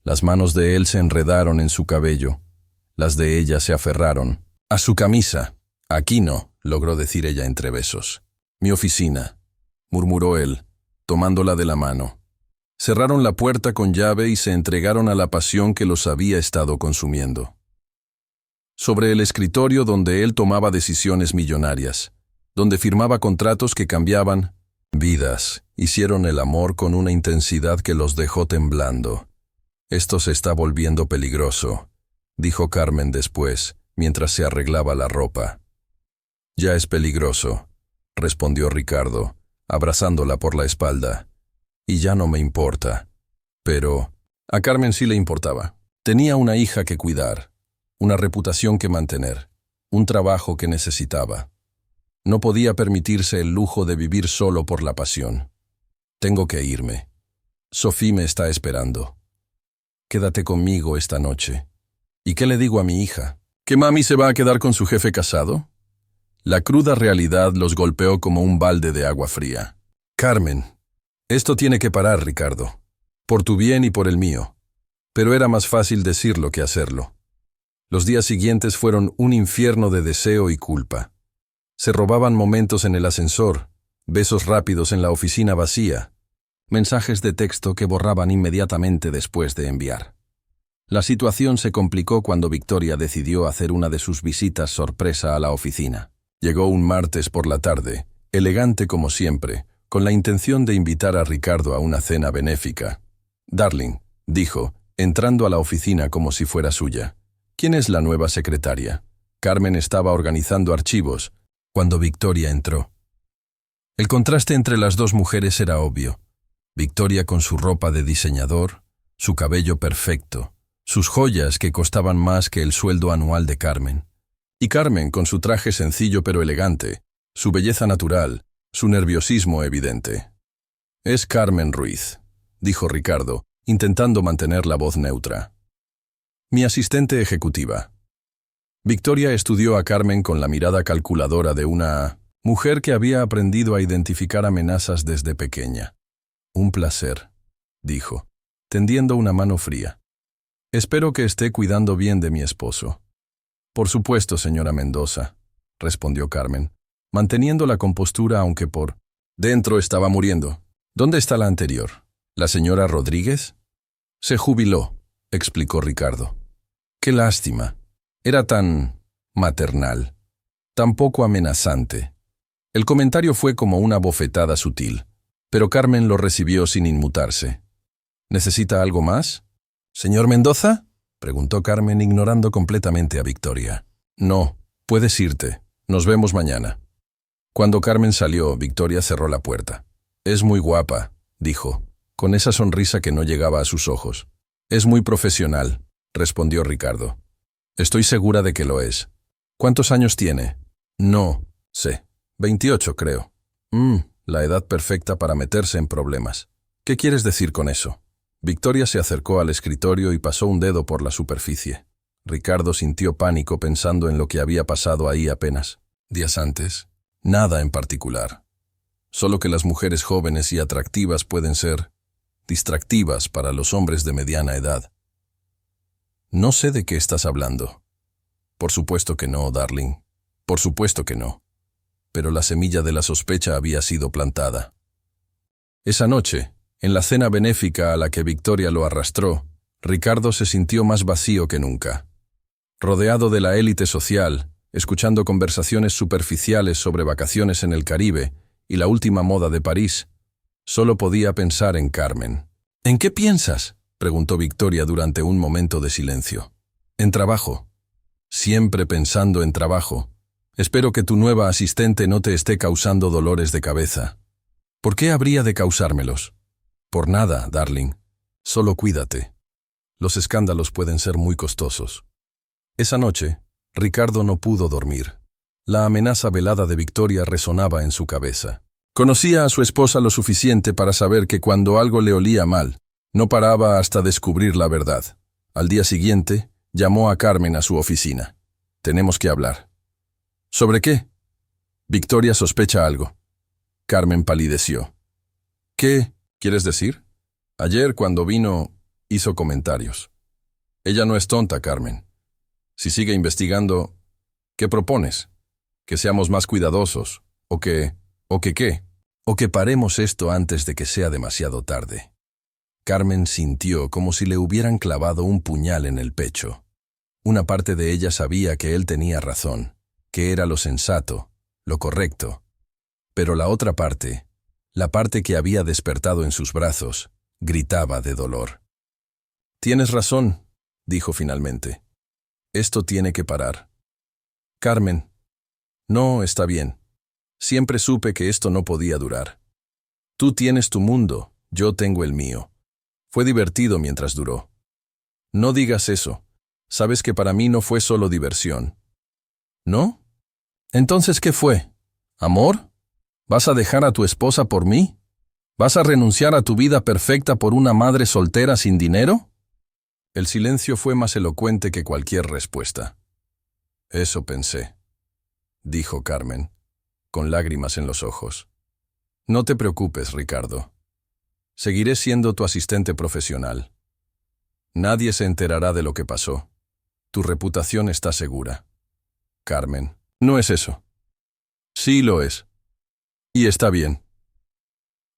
Las manos de él se enredaron en su cabello, las de ella se aferraron a su camisa. Aquí no, logró decir ella entre besos. Mi oficina, murmuró él, tomándola de la mano. Cerraron la puerta con llave y se entregaron a la pasión que los había estado consumiendo. Sobre el escritorio donde él tomaba decisiones millonarias, donde firmaba contratos que cambiaban vidas, hicieron el amor con una intensidad que los dejó temblando. Esto se está volviendo peligroso, dijo Carmen después, mientras se arreglaba la ropa. Ya es peligroso, respondió Ricardo, abrazándola por la espalda. Y ya no me importa. Pero a Carmen sí le importaba. Tenía una hija que cuidar, una reputación que mantener, un trabajo que necesitaba. No podía permitirse el lujo de vivir solo por la pasión. Tengo que irme. Sophie me está esperando. Quédate conmigo esta noche. ¿Y qué le digo a mi hija? ¿Que mami se va a quedar con su jefe casado? La cruda realidad los golpeó como un balde de agua fría. Carmen, esto tiene que parar, Ricardo. Por tu bien y por el mío. Pero era más fácil decirlo que hacerlo. Los días siguientes fueron un infierno de deseo y culpa. Se robaban momentos en el ascensor, besos rápidos en la oficina vacía, mensajes de texto que borraban inmediatamente después de enviar. La situación se complicó cuando Victoria decidió hacer una de sus visitas sorpresa a la oficina. Llegó un martes por la tarde, elegante como siempre, con la intención de invitar a Ricardo a una cena benéfica. Darling, dijo, entrando a la oficina como si fuera suya. ¿Quién es la nueva secretaria? Carmen estaba organizando archivos cuando Victoria entró. El contraste entre las dos mujeres era obvio. Victoria con su ropa de diseñador, su cabello perfecto, sus joyas que costaban más que el sueldo anual de Carmen. Y Carmen con su traje sencillo pero elegante, su belleza natural, su nerviosismo evidente. Es Carmen Ruiz, dijo Ricardo, intentando mantener la voz neutra. Mi asistente ejecutiva. Victoria estudió a Carmen con la mirada calculadora de una mujer que había aprendido a identificar amenazas desde pequeña. Un placer, dijo, tendiendo una mano fría. Espero que esté cuidando bien de mi esposo. Por supuesto, señora Mendoza, respondió Carmen. manteniendo la compostura aunque por dentro estaba muriendo. ¿Dónde está la anterior? ¿La señora Rodríguez? Se jubiló, explicó Ricardo. Qué lástima. Era tan maternal, tan poco amenazante. El comentario fue como una bofetada sutil, pero Carmen lo recibió sin inmutarse. ¿Necesita algo más? ¿Señor Mendoza?, preguntó Carmen, ignorando completamente a Victoria. No, puedes irte. Nos vemos mañana. Cuando Carmen salió, Victoria cerró la puerta. Es muy guapa, dijo, con esa sonrisa que no llegaba a sus ojos. Es muy profesional, respondió Ricardo. Estoy segura de que lo es. ¿Cuántos años tiene? No sé. 28, creo. La edad perfecta para meterse en problemas. ¿Qué quieres decir con eso? Victoria se acercó al escritorio y pasó un dedo por la superficie. Ricardo sintió pánico pensando en lo que había pasado ahí apenas días antes. Nada en particular. Solo que las mujeres jóvenes y atractivas pueden ser distractivas para los hombres de mediana edad. No sé de qué estás hablando. Por supuesto que no, darling. Por supuesto que no. Pero la semilla de la sospecha había sido plantada. Esa noche, en la cena benéfica a la que Victoria lo arrastró, Ricardo se sintió más vacío que nunca. Rodeado de la élite social, escuchando conversaciones superficiales sobre vacaciones en el Caribe y la última moda de París, solo podía pensar en Carmen. ¿En qué piensas?, preguntó Victoria durante un momento de silencio. En trabajo. Siempre pensando en trabajo. Espero que tu nueva asistente no te esté causando dolores de cabeza. ¿Por qué habría de causármelos? Por nada, darling. Solo cuídate. Los escándalos pueden ser muy costosos. Esa noche, Ricardo no pudo dormir. La amenaza velada de Victoria resonaba en su cabeza. Conocía a su esposa lo suficiente para saber que cuando algo le olía mal, no paraba hasta descubrir la verdad. Al día siguiente, llamó a Carmen a su oficina. Tenemos que hablar. ¿Sobre qué? Victoria sospecha algo. Carmen palideció. ¿Qué quieres decir? Ayer, cuando vino, hizo comentarios. Ella no es tonta, Carmen. Si sigue investigando, ¿qué propones? ¿Que seamos más cuidadosos? ¿O que qué? ¿O que paremos esto antes de que sea demasiado tarde? Carmen sintió como si le hubieran clavado un puñal en el pecho. Una parte de ella sabía que él tenía razón, que era lo sensato, lo correcto. Pero la otra parte, la parte que había despertado en sus brazos, gritaba de dolor. Tienes razón, dijo finalmente. Esto tiene que parar. Carmen, no, está bien. Siempre supe que esto no podía durar. Tú tienes tu mundo, yo tengo el mío. Fue divertido mientras duró. No digas eso. Sabes que para mí no fue solo diversión. ¿No? Entonces, ¿qué fue? ¿Amor? ¿Vas a dejar a tu esposa por mí? ¿Vas a renunciar a tu vida perfecta por una madre soltera sin dinero? El silencio fue más elocuente que cualquier respuesta. Eso pensé, dijo Carmen, con lágrimas en los ojos. No te preocupes, Ricardo. Seguiré siendo tu asistente profesional. Nadie se enterará de lo que pasó. Tu reputación está segura. Carmen, no es eso. Sí lo es. Y está bien.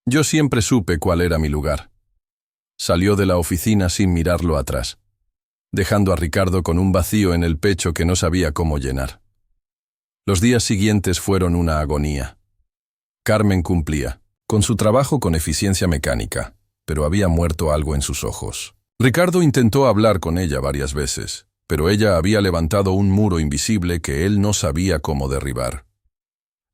Yo siempre supe cuál era mi lugar. Salió de la oficina sin mirarlo atrás, dejando a Ricardo con un vacío en el pecho que no sabía cómo llenar. Los días siguientes fueron una agonía. Carmen cumplía, con su trabajo con eficiencia mecánica, pero había muerto algo en sus ojos. Ricardo intentó hablar con ella varias veces, pero ella había levantado un muro invisible que él no sabía cómo derribar.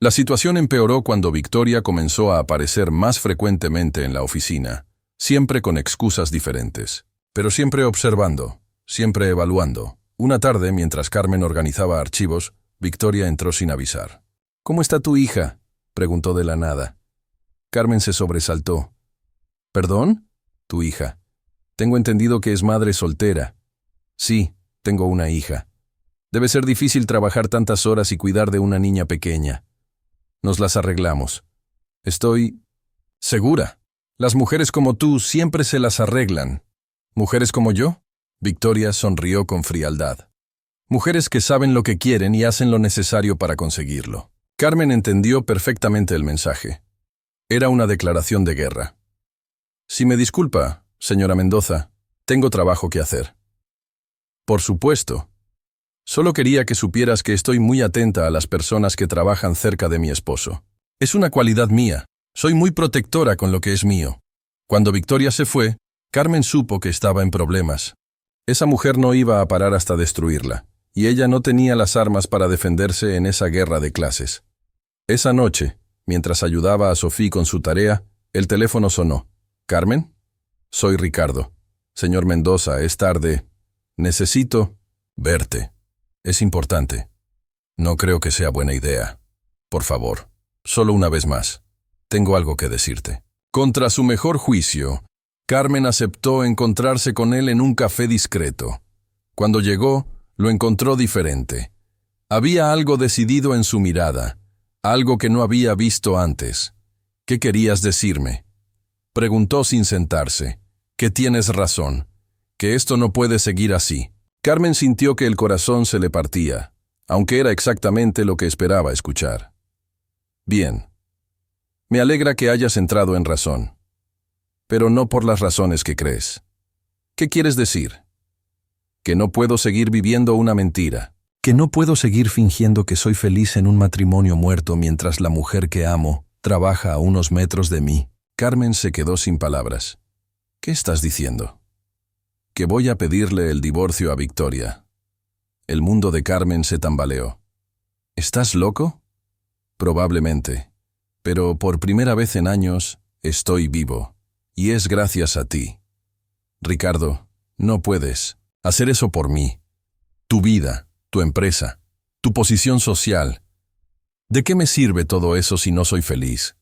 La situación empeoró cuando Victoria comenzó a aparecer más frecuentemente en la oficina, siempre con excusas diferentes, pero siempre observando, siempre evaluando. Una tarde, mientras Carmen organizaba archivos, Victoria entró sin avisar. ¿Cómo está tu hija?, preguntó de la nada. Carmen se sobresaltó. ¿Perdón? Tu hija. Tengo entendido que es madre soltera. Sí, tengo una hija. Debe ser difícil trabajar tantas horas y cuidar de una niña pequeña. Nos las arreglamos. Estoy segura. Las mujeres como tú siempre se las arreglan. ¿Mujeres como yo? Victoria sonrió con frialdad. Mujeres que saben lo que quieren y hacen lo necesario para conseguirlo. Carmen entendió perfectamente el mensaje. Era una declaración de guerra. Si me disculpa, señora Mendoza, tengo trabajo que hacer. Por supuesto. Solo quería que supieras que estoy muy atenta a las personas que trabajan cerca de mi esposo. Es una cualidad mía. Soy muy protectora con lo que es mío. Cuando Victoria se fue, Carmen supo que estaba en problemas. Esa mujer no iba a parar hasta destruirla, y ella no tenía las armas para defenderse en esa guerra de clases. Esa noche, mientras ayudaba a Sofía con su tarea, el teléfono sonó. ¿Carmen? Soy Ricardo. Señor Mendoza, es tarde. Necesito verte. Es importante. No creo que sea buena idea. Por favor, solo una vez más. Tengo algo que decirte. Contra su mejor juicio, Carmen aceptó encontrarse con él en un café discreto. Cuando llegó, lo encontró diferente. Había algo decidido en su mirada, algo que no había visto antes. ¿Qué querías decirme? Preguntó sin sentarse. Que tienes razón, que esto no puede seguir así. Carmen sintió que el corazón se le partía, aunque era exactamente lo que esperaba escuchar. Bien. Me alegra que hayas entrado en razón, pero no por las razones que crees. ¿Qué quieres decir? Que no puedo seguir viviendo una mentira. Que no puedo seguir fingiendo que soy feliz en un matrimonio muerto mientras la mujer que amo trabaja a unos metros de mí. Carmen se quedó sin palabras. ¿Qué estás diciendo? Que voy a pedirle el divorcio a Victoria. El mundo de Carmen se tambaleó. ¿Estás loco? Probablemente. Pero por primera vez en años, estoy vivo. Y es gracias a ti. Ricardo, no puedes hacer eso por mí. Tu vida, tu empresa, tu posición social. ¿De qué me sirve todo eso si no soy feliz?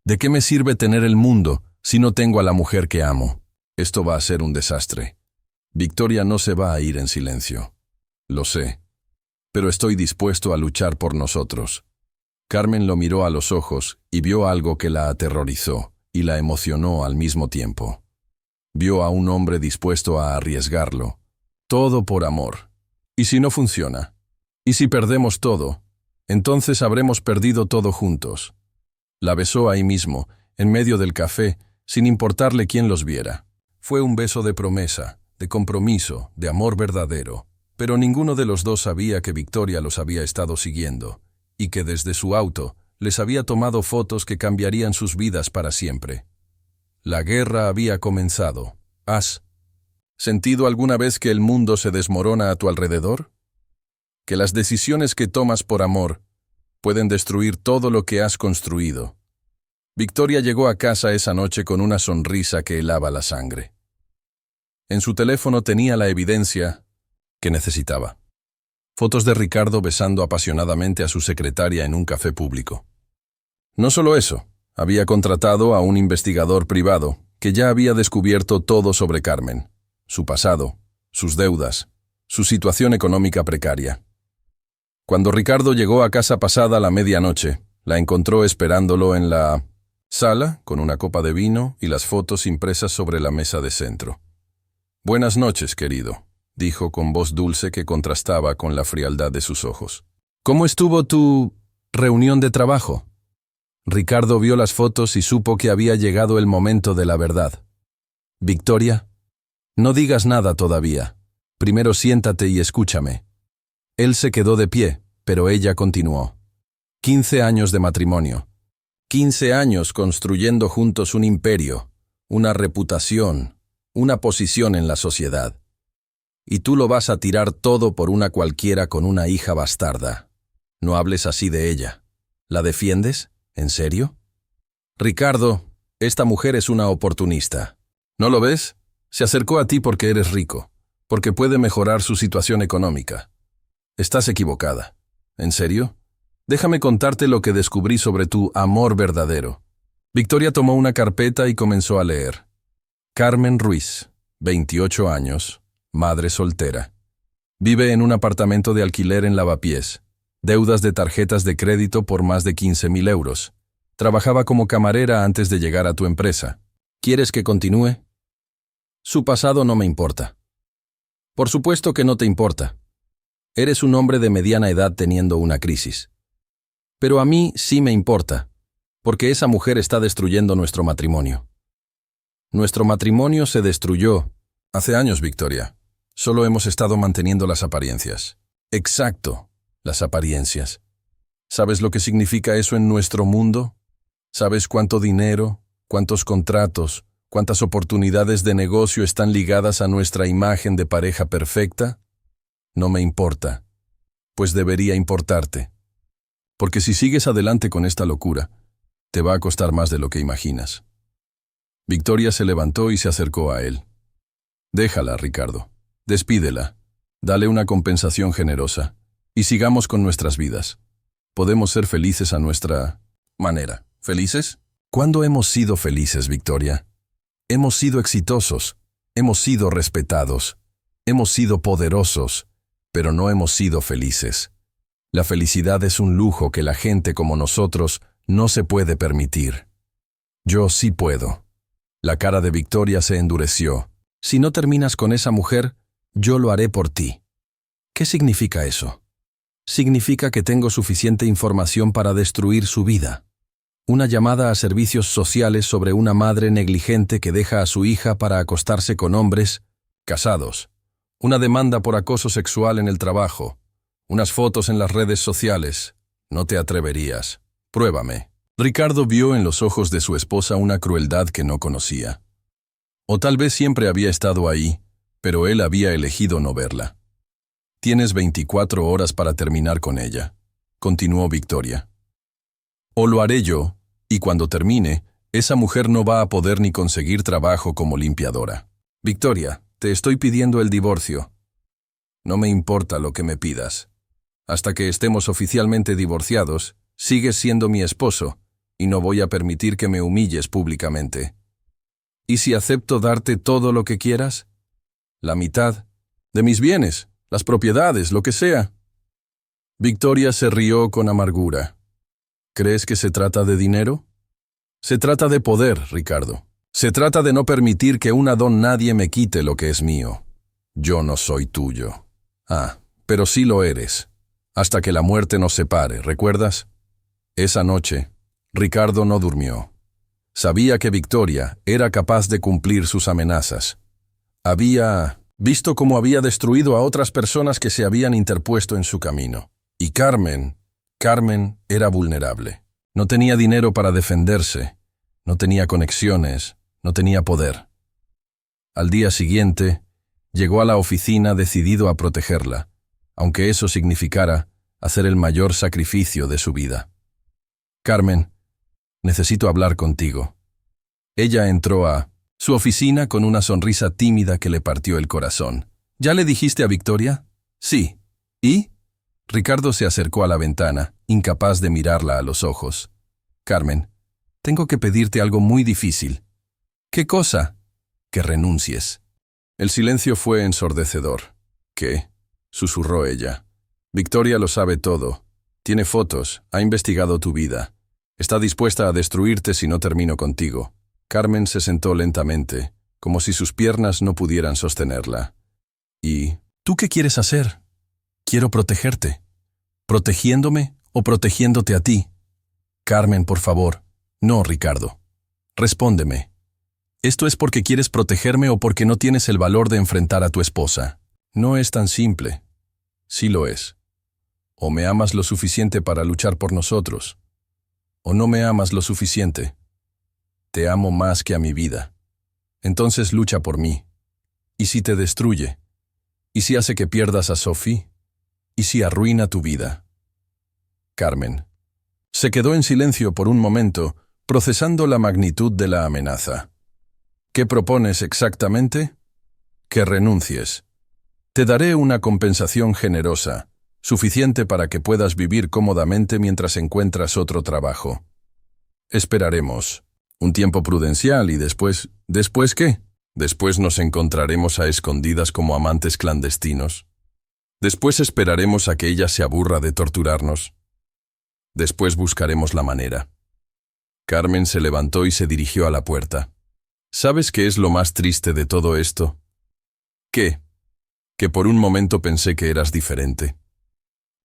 ¿De qué me sirve tener el mundo si no tengo a la mujer que amo? Esto va a ser un desastre. Victoria no se va a ir en silencio. Lo sé. Pero estoy dispuesto a luchar por nosotros. Carmen lo miró a los ojos y vio algo que la aterrorizó y la emocionó al mismo tiempo. Vio a un hombre dispuesto a arriesgarlo. Todo por amor. ¿Y si no funciona? ¿Y si perdemos todo? Entonces habremos perdido todo juntos. La besó ahí mismo, en medio del café, sin importarle quién los viera. Fue un beso de promesa, de compromiso, de amor verdadero. Pero ninguno de los dos sabía que Victoria los había estado siguiendo, y que desde su auto les había tomado fotos que cambiarían sus vidas para siempre. La guerra había comenzado. ¿Has sentido alguna vez que el mundo se desmorona a tu alrededor? Que las decisiones que tomas por amor pueden destruir todo lo que has construido. Victoria llegó a casa esa noche con una sonrisa que helaba la sangre. En su teléfono tenía la evidencia que necesitaba. Fotos de Ricardo besando apasionadamente a su secretaria en un café público. No solo eso, había contratado a un investigador privado que ya había descubierto todo sobre Carmen, su pasado, sus deudas, su situación económica precaria. Cuando Ricardo llegó a casa pasada la medianoche, la encontró esperándolo en la sala con una copa de vino y las fotos impresas sobre la mesa de centro. «Buenas noches, querido», dijo con voz dulce que contrastaba con la frialdad de sus ojos. «¿Cómo estuvo tu reunión de trabajo?» Ricardo vio las fotos y supo que había llegado el momento de la verdad. «Victoria, no digas nada todavía. Primero siéntate y escúchame». Él se quedó de pie, pero ella continuó. 15 años de matrimonio. 15 años construyendo juntos un imperio, una reputación, una posición en la sociedad. Y tú lo vas a tirar todo por una cualquiera con una hija bastarda. No hables así de ella. ¿La defiendes? ¿En serio? Ricardo, esta mujer es una oportunista. ¿No lo ves? Se acercó a ti porque eres rico, porque puede mejorar su situación económica. Estás equivocada. ¿En serio? Déjame contarte lo que descubrí sobre tu amor verdadero. Victoria tomó una carpeta y comenzó a leer. Carmen Ruiz, 28 años, madre soltera. Vive en un apartamento de alquiler en Lavapiés. Deudas de tarjetas de crédito por más de 15.000 euros. Trabajaba como camarera antes de llegar a tu empresa. ¿Quieres que continúe? Su pasado no me importa. Por supuesto que no te importa. Eres un hombre de mediana edad teniendo una crisis. Pero a mí sí me importa, porque esa mujer está destruyendo nuestro matrimonio. Nuestro matrimonio se destruyó hace años, Victoria. Solo hemos estado manteniendo las apariencias. Exacto, las apariencias. ¿Sabes lo que significa eso en nuestro mundo? ¿Sabes cuánto dinero, cuántos contratos, cuántas oportunidades de negocio están ligadas a nuestra imagen de pareja perfecta? No me importa, pues debería importarte. Porque si sigues adelante con esta locura, te va a costar más de lo que imaginas. Victoria se levantó y se acercó a él. Déjala, Ricardo. Despídela. Dale una compensación generosa. Y sigamos con nuestras vidas. Podemos ser felices a nuestra manera. ¿Felices? ¿Cuándo hemos sido felices, Victoria? Hemos sido exitosos. Hemos sido respetados. Hemos sido poderosos. Pero no hemos sido felices. La felicidad es un lujo que la gente como nosotros no se puede permitir. Yo sí puedo. La cara de Victoria se endureció. Si no terminas con esa mujer, yo lo haré por ti. ¿Qué significa eso? Significa que tengo suficiente información para destruir su vida. Una llamada a servicios sociales sobre una madre negligente que deja a su hija para acostarse con hombres casados. Una demanda por acoso sexual en el trabajo. Unas fotos en las redes sociales. No te atreverías. Pruébame. Ricardo vio en los ojos de su esposa una crueldad que no conocía. O tal vez siempre había estado ahí, pero él había elegido no verla. Tienes 24 horas para terminar con ella, continuó Victoria. O lo haré yo, y cuando termine, esa mujer no va a poder ni conseguir trabajo como limpiadora. Victoria, te estoy pidiendo el divorcio. No me importa lo que me pidas. Hasta que estemos oficialmente divorciados, sigues siendo mi esposo, y no voy a permitir que me humilles públicamente. ¿Y si acepto darte todo lo que quieras? La mitad de mis bienes, las propiedades, lo que sea. Victoria se rió con amargura. ¿Crees que se trata de dinero? Se trata de poder, Ricardo. Se trata de no permitir que una don nadie me quite lo que es mío. Yo no soy tuyo. Ah, pero sí lo eres. Hasta que la muerte nos separe, ¿recuerdas? Esa noche, Ricardo no durmió. Sabía que Victoria era capaz de cumplir sus amenazas. Había visto cómo había destruido a otras personas que se habían interpuesto en su camino. Y Carmen era vulnerable. No tenía dinero para defenderse, no tenía conexiones, no tenía poder. Al día siguiente, llegó a la oficina decidido a protegerla, aunque eso significara hacer el mayor sacrificio de su vida. Carmen, necesito hablar contigo. Ella entró a su oficina con una sonrisa tímida que le partió el corazón. ¿Ya le dijiste a Victoria? Sí. ¿Y? Ricardo se acercó a la ventana, incapaz de mirarla a los ojos. Carmen, tengo que pedirte algo muy difícil. ¿Qué cosa? Que renuncies. El silencio fue ensordecedor. ¿Qué? Susurró ella. Victoria lo sabe todo. Tiene fotos, ha investigado tu vida. Está dispuesta a destruirte si no termino contigo. Carmen se sentó lentamente, como si sus piernas no pudieran sostenerla. ¿Y tú qué quieres hacer? Quiero protegerte. ¿Protegiéndome o protegiéndote a ti? Carmen, por favor. No, Ricardo. Respóndeme. ¿Esto es porque quieres protegerme o porque no tienes el valor de enfrentar a tu esposa? No es tan simple. Sí lo es. O me amas lo suficiente para luchar por nosotros, o no me amas lo suficiente. Te amo más que a mi vida. Entonces lucha por mí. ¿Y si te destruye? ¿Y si hace que pierdas a Sophie? ¿Y si arruina tu vida? Carmen. Se quedó en silencio por un momento, procesando la magnitud de la amenaza. ¿Qué propones exactamente? Que renuncies. Te daré una compensación generosa, suficiente para que puedas vivir cómodamente mientras encuentras otro trabajo. Esperaremos un tiempo prudencial y después... ¿Después qué? Después nos encontraremos a escondidas como amantes clandestinos. Después esperaremos a que ella se aburra de torturarnos. Después buscaremos la manera. Carmen se levantó y se dirigió a la puerta. ¿Sabes qué es lo más triste de todo esto? ¿Qué? Que por un momento pensé que eras diferente.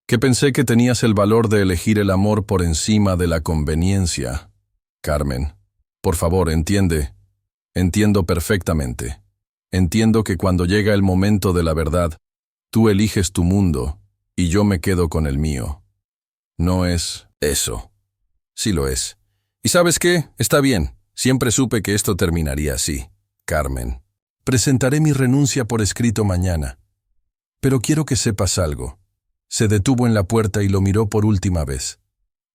Que pensé que tenías el valor de elegir el amor por encima de la conveniencia. Carmen, por favor, entiende. Entiendo perfectamente. Entiendo que cuando llega el momento de la verdad, tú eliges tu mundo y yo me quedo con el mío. No es eso. Sí lo es. ¿Y sabes qué? Está bien. Siempre supe que esto terminaría así. Carmen, presentaré mi renuncia por escrito mañana. Pero quiero que sepas algo. Se detuvo en la puerta y lo miró por última vez.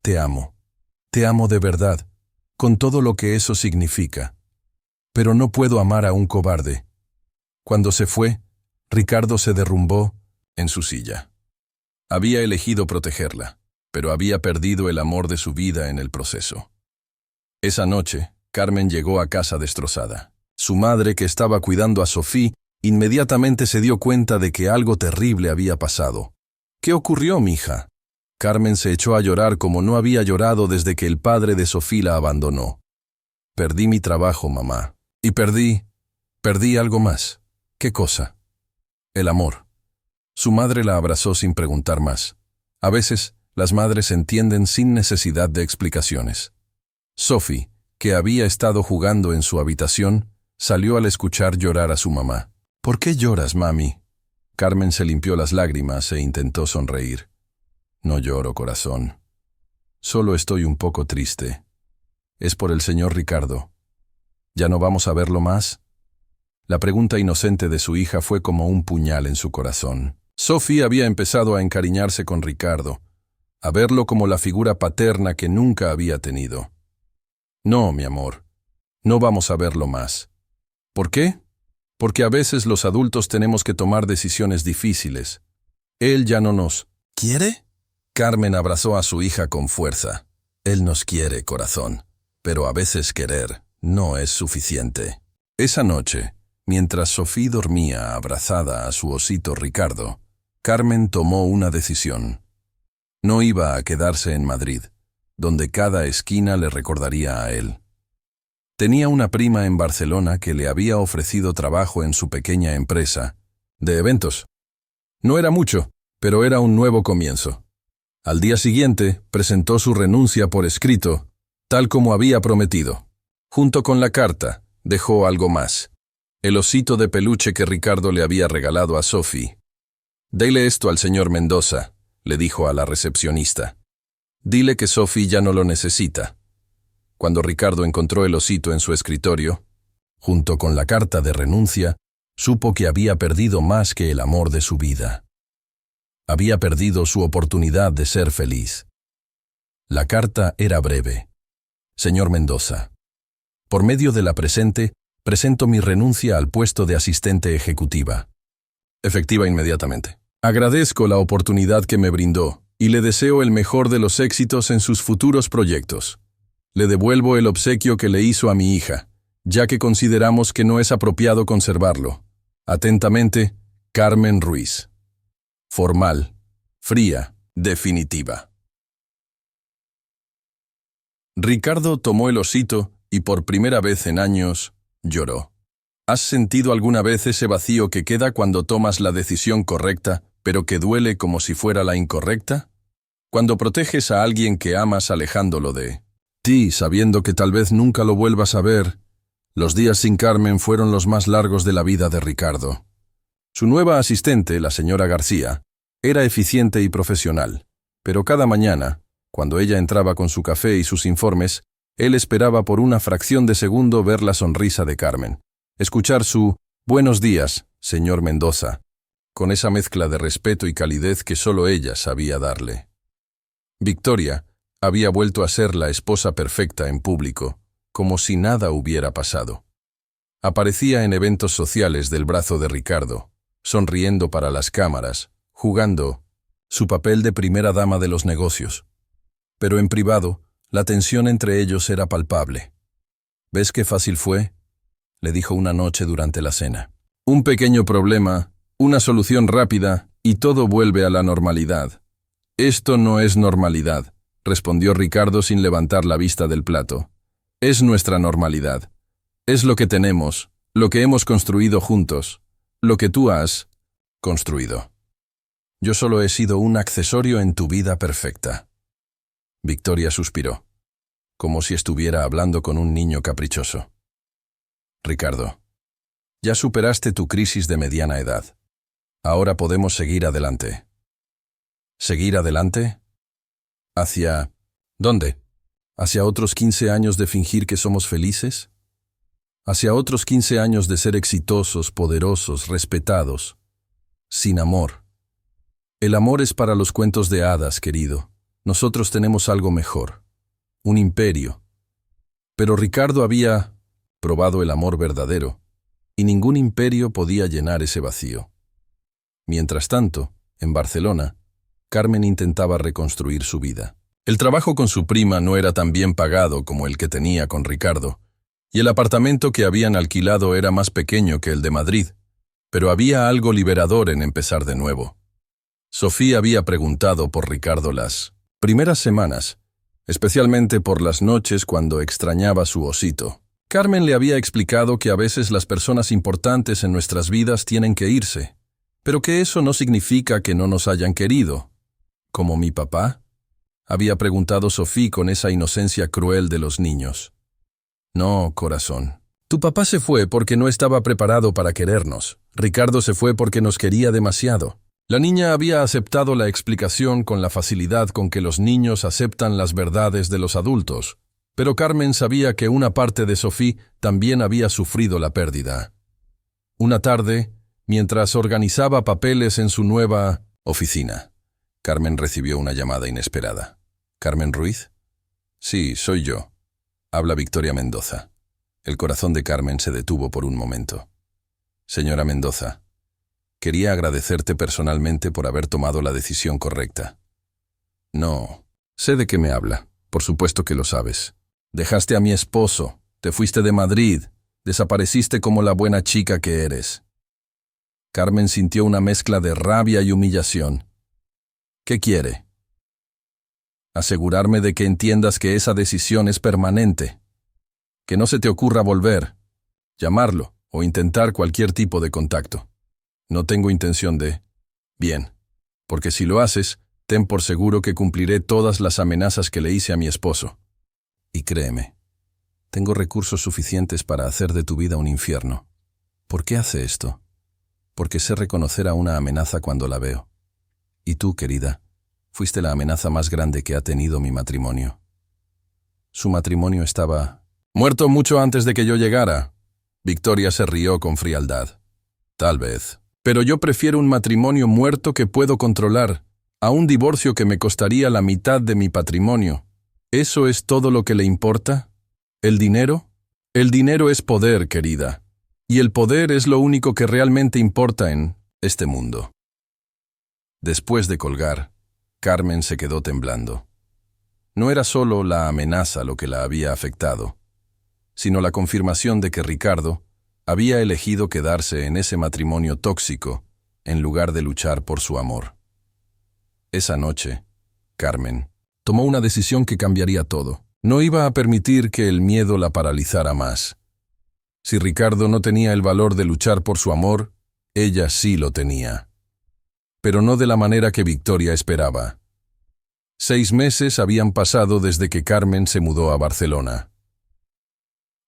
Te amo. Te amo de verdad, con todo lo que eso significa. Pero no puedo amar a un cobarde. Cuando se fue, Ricardo se derrumbó en su silla. Había elegido protegerla, pero había perdido el amor de su vida en el proceso. Esa noche, Carmen llegó a casa destrozada. Su madre, que estaba cuidando a Sophie, inmediatamente se dio cuenta de que algo terrible había pasado. ¿Qué ocurrió, mija? Carmen se echó a llorar como no había llorado desde que el padre de Sophie la abandonó. Perdí mi trabajo, mamá. Y perdí algo más. ¿Qué cosa? El amor. Su madre la abrazó sin preguntar más. A veces, las madres entienden sin necesidad de explicaciones. Sophie, que había estado jugando en su habitación, salió al escuchar llorar a su mamá. ¿Por qué lloras, mami? Carmen se limpió las lágrimas e intentó sonreír. No lloro, corazón. Solo estoy un poco triste. Es por el señor Ricardo. ¿Ya no vamos a verlo más? La pregunta inocente de su hija fue como un puñal en su corazón. Sophie había empezado a encariñarse con Ricardo, a verlo como la figura paterna que nunca había tenido. No, mi amor, no vamos a verlo más. ¿Por qué? Porque a veces los adultos tenemos que tomar decisiones difíciles. Él ya no nos ¿quiere? Carmen abrazó a su hija con fuerza. Él nos quiere, corazón, pero a veces querer no es suficiente. Esa noche, mientras Sophie dormía abrazada a su osito Ricardo, Carmen tomó una decisión. No iba a quedarse en Madrid, donde cada esquina le recordaría a él. Tenía una prima en Barcelona que le había ofrecido trabajo en su pequeña empresa de eventos. No era mucho, pero era un nuevo comienzo. Al día siguiente, presentó su renuncia por escrito, tal como había prometido. Junto con la carta, dejó algo más. El osito de peluche que Ricardo le había regalado a Sophie. «Dele esto al señor Mendoza», le dijo a la recepcionista. «Dile que Sophie ya no lo necesita». Cuando Ricardo encontró el osito en su escritorio, junto con la carta de renuncia, supo que había perdido más que el amor de su vida. Había perdido su oportunidad de ser feliz. La carta era breve. «Señor Mendoza, por medio de la presente, presento mi renuncia al puesto de asistente ejecutiva. Efectiva inmediatamente. Agradezco la oportunidad que me brindó y le deseo el mejor de los éxitos en sus futuros proyectos. Le devuelvo el obsequio que le hizo a mi hija, ya que consideramos que no es apropiado conservarlo. Atentamente, Carmen Ruiz. Formal, fría, definitiva». Ricardo tomó el osito y por primera vez en años lloró. ¿Has sentido alguna vez ese vacío que queda cuando tomas la decisión correcta, pero que duele como si fuera la incorrecta? Cuando proteges a alguien que amas alejándolo de ti, sabiendo que tal vez nunca lo vuelvas a ver. Los días sin Carmen fueron los más largos de la vida de Ricardo. Su nueva asistente, la señora García, era eficiente y profesional, pero cada mañana, cuando ella entraba con su café y sus informes, él esperaba por una fracción de segundo ver la sonrisa de Carmen, escuchar su «Buenos días, señor Mendoza», con esa mezcla de respeto y calidez que solo ella sabía darle. Victoria había vuelto a ser la esposa perfecta en público, como si nada hubiera pasado. Aparecía en eventos sociales del brazo de Ricardo, sonriendo para las cámaras, jugando su papel de primera dama de los negocios. Pero en privado, la tensión entre ellos era palpable. «¿Ves qué fácil fue?», le dijo una noche durante la cena. «Un pequeño problema, una solución rápida y todo vuelve a la normalidad». «Esto no es normalidad», respondió Ricardo sin levantar la vista del plato. «Es nuestra normalidad. Es lo que tenemos, lo que hemos construido juntos, lo que tú has construido». Yo solo he sido un accesorio en tu vida perfecta. Victoria suspiró, como si estuviera hablando con un niño caprichoso. Ricardo, ya superaste tu crisis de mediana edad. Ahora podemos seguir adelante. ¿Seguir adelante? ¿Hacia dónde? ¿Hacia otros 15 años de fingir que somos felices? ¿Hacia otros 15 años de ser exitosos, poderosos, respetados, sin amor? El amor es para los cuentos de hadas, querido. Nosotros tenemos algo mejor, un imperio. Pero Ricardo había probado el amor verdadero, y ningún imperio podía llenar ese vacío. Mientras tanto, en Barcelona, Carmen intentaba reconstruir su vida. El trabajo con su prima no era tan bien pagado como el que tenía con Ricardo, y el apartamento que habían alquilado era más pequeño que el de Madrid, pero había algo liberador en empezar de nuevo. Sofía había preguntado por Ricardo las primeras semanas, especialmente por las noches cuando extrañaba su osito. Carmen le había explicado que a veces las personas importantes en nuestras vidas tienen que irse, pero que eso no significa que no nos hayan querido. ¿Como mi papá?, había preguntado Sofía con esa inocencia cruel de los niños. No, corazón. Tu papá se fue porque no estaba preparado para querernos. Ricardo se fue porque nos quería demasiado. La niña había aceptado la explicación con la facilidad con que los niños aceptan las verdades de los adultos, pero Carmen sabía que una parte de Sofía también había sufrido la pérdida. Una tarde, mientras organizaba papeles en su nueva oficina, Carmen recibió una llamada inesperada. ¿Carmen Ruiz? Sí, soy yo. Habla Victoria Mendoza. El corazón de Carmen se detuvo por un momento. Señora Mendoza, quería agradecerte personalmente por haber tomado la decisión correcta. No, sé de qué me habla. Por supuesto que lo sabes. Dejaste a mi esposo, te fuiste de Madrid, desapareciste como la buena chica que eres. Carmen sintió una mezcla de rabia y humillación. ¿Qué quiere? Asegurarme de que entiendas que esa decisión es permanente. Que no se te ocurra volver, llamarlo o intentar cualquier tipo de contacto. No tengo intención de... Bien, porque si lo haces, ten por seguro que cumpliré todas las amenazas que le hice a mi esposo. Y créeme, tengo recursos suficientes para hacer de tu vida un infierno. ¿Por qué hace esto? Porque sé reconocer a una amenaza cuando la veo. Y tú, querida, fuiste la amenaza más grande que ha tenido mi matrimonio. Su matrimonio estaba... muerto mucho antes de que yo llegara. Victoria se rió con frialdad. Tal vez. Pero yo prefiero un matrimonio muerto que puedo controlar, a un divorcio que me costaría la mitad de mi patrimonio. ¿Eso es todo lo que le importa? ¿El dinero? El dinero es poder, querida. Y el poder es lo único que realmente importa en este mundo. Después de colgar, Carmen se quedó temblando. No era solo la amenaza lo que la había afectado, sino la confirmación de que Ricardo había elegido quedarse en ese matrimonio tóxico en lugar de luchar por su amor. Esa noche, Carmen tomó una decisión que cambiaría todo. No iba a permitir que el miedo la paralizara más. Si Ricardo no tenía el valor de luchar por su amor, ella sí lo tenía. Pero no de la manera que Victoria esperaba. 6 meses habían pasado desde que Carmen se mudó a Barcelona.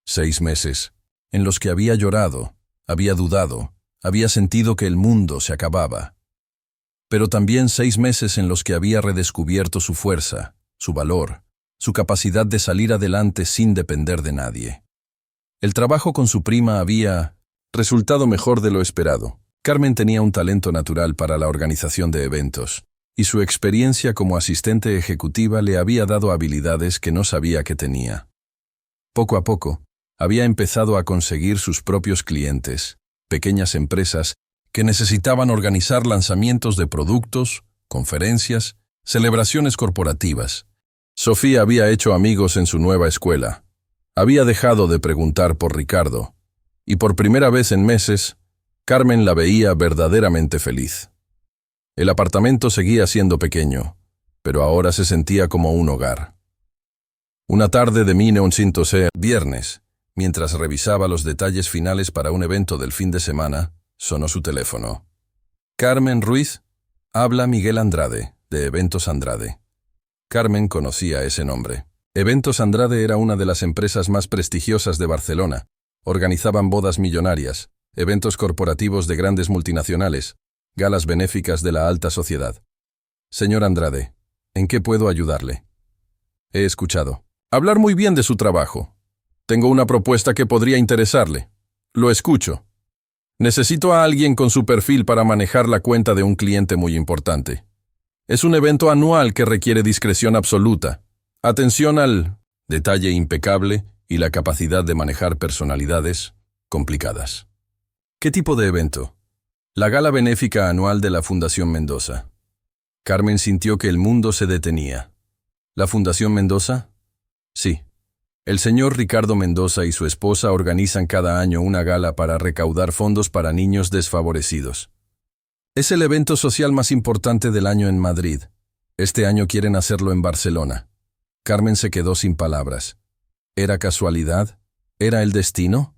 6 meses en los que había llorado, había dudado, había sentido que el mundo se acababa. Pero también 6 meses en los que había redescubierto su fuerza, su valor, su capacidad de salir adelante sin depender de nadie. El trabajo con su prima había resultado mejor de lo esperado. Carmen tenía un talento natural para la organización de eventos, y su experiencia como asistente ejecutiva le había dado habilidades que no sabía que tenía. Poco a poco, había empezado a conseguir sus propios clientes, pequeñas empresas que necesitaban organizar lanzamientos de productos, conferencias, celebraciones corporativas. Sofía había hecho amigos en su nueva escuela. Había dejado de preguntar por Ricardo, y por primera vez en meses, Carmen la veía verdaderamente feliz. El apartamento seguía siendo pequeño, pero ahora se sentía como un hogar. Una tarde de 1911, viernes, mientras revisaba los detalles finales para un evento del fin de semana, sonó su teléfono. «¿Carmen Ruiz?» Habla Miguel Andrade, de Eventos Andrade. Carmen conocía ese nombre. Eventos Andrade era una de las empresas más prestigiosas de Barcelona. Organizaban bodas millonarias, eventos corporativos de grandes multinacionales, galas benéficas de la alta sociedad. Señor Andrade, ¿en qué puedo ayudarle? He escuchado hablar muy bien de su trabajo. Tengo una propuesta que podría interesarle. Lo escucho. Necesito a alguien con su perfil para manejar la cuenta de un cliente muy importante. Es un evento anual que requiere discreción absoluta, atención al detalle impecable y la capacidad de manejar personalidades complicadas. ¿Qué tipo de evento? La gala benéfica anual de la Fundación Mendoza. Carmen sintió que el mundo se detenía. ¿La Fundación Mendoza? Sí. El señor Ricardo Mendoza y su esposa organizan cada año una gala para recaudar fondos para niños desfavorecidos. Es el evento social más importante del año en Madrid. Este año quieren hacerlo en Barcelona. Carmen se quedó sin palabras. ¿Era casualidad? ¿Era el destino?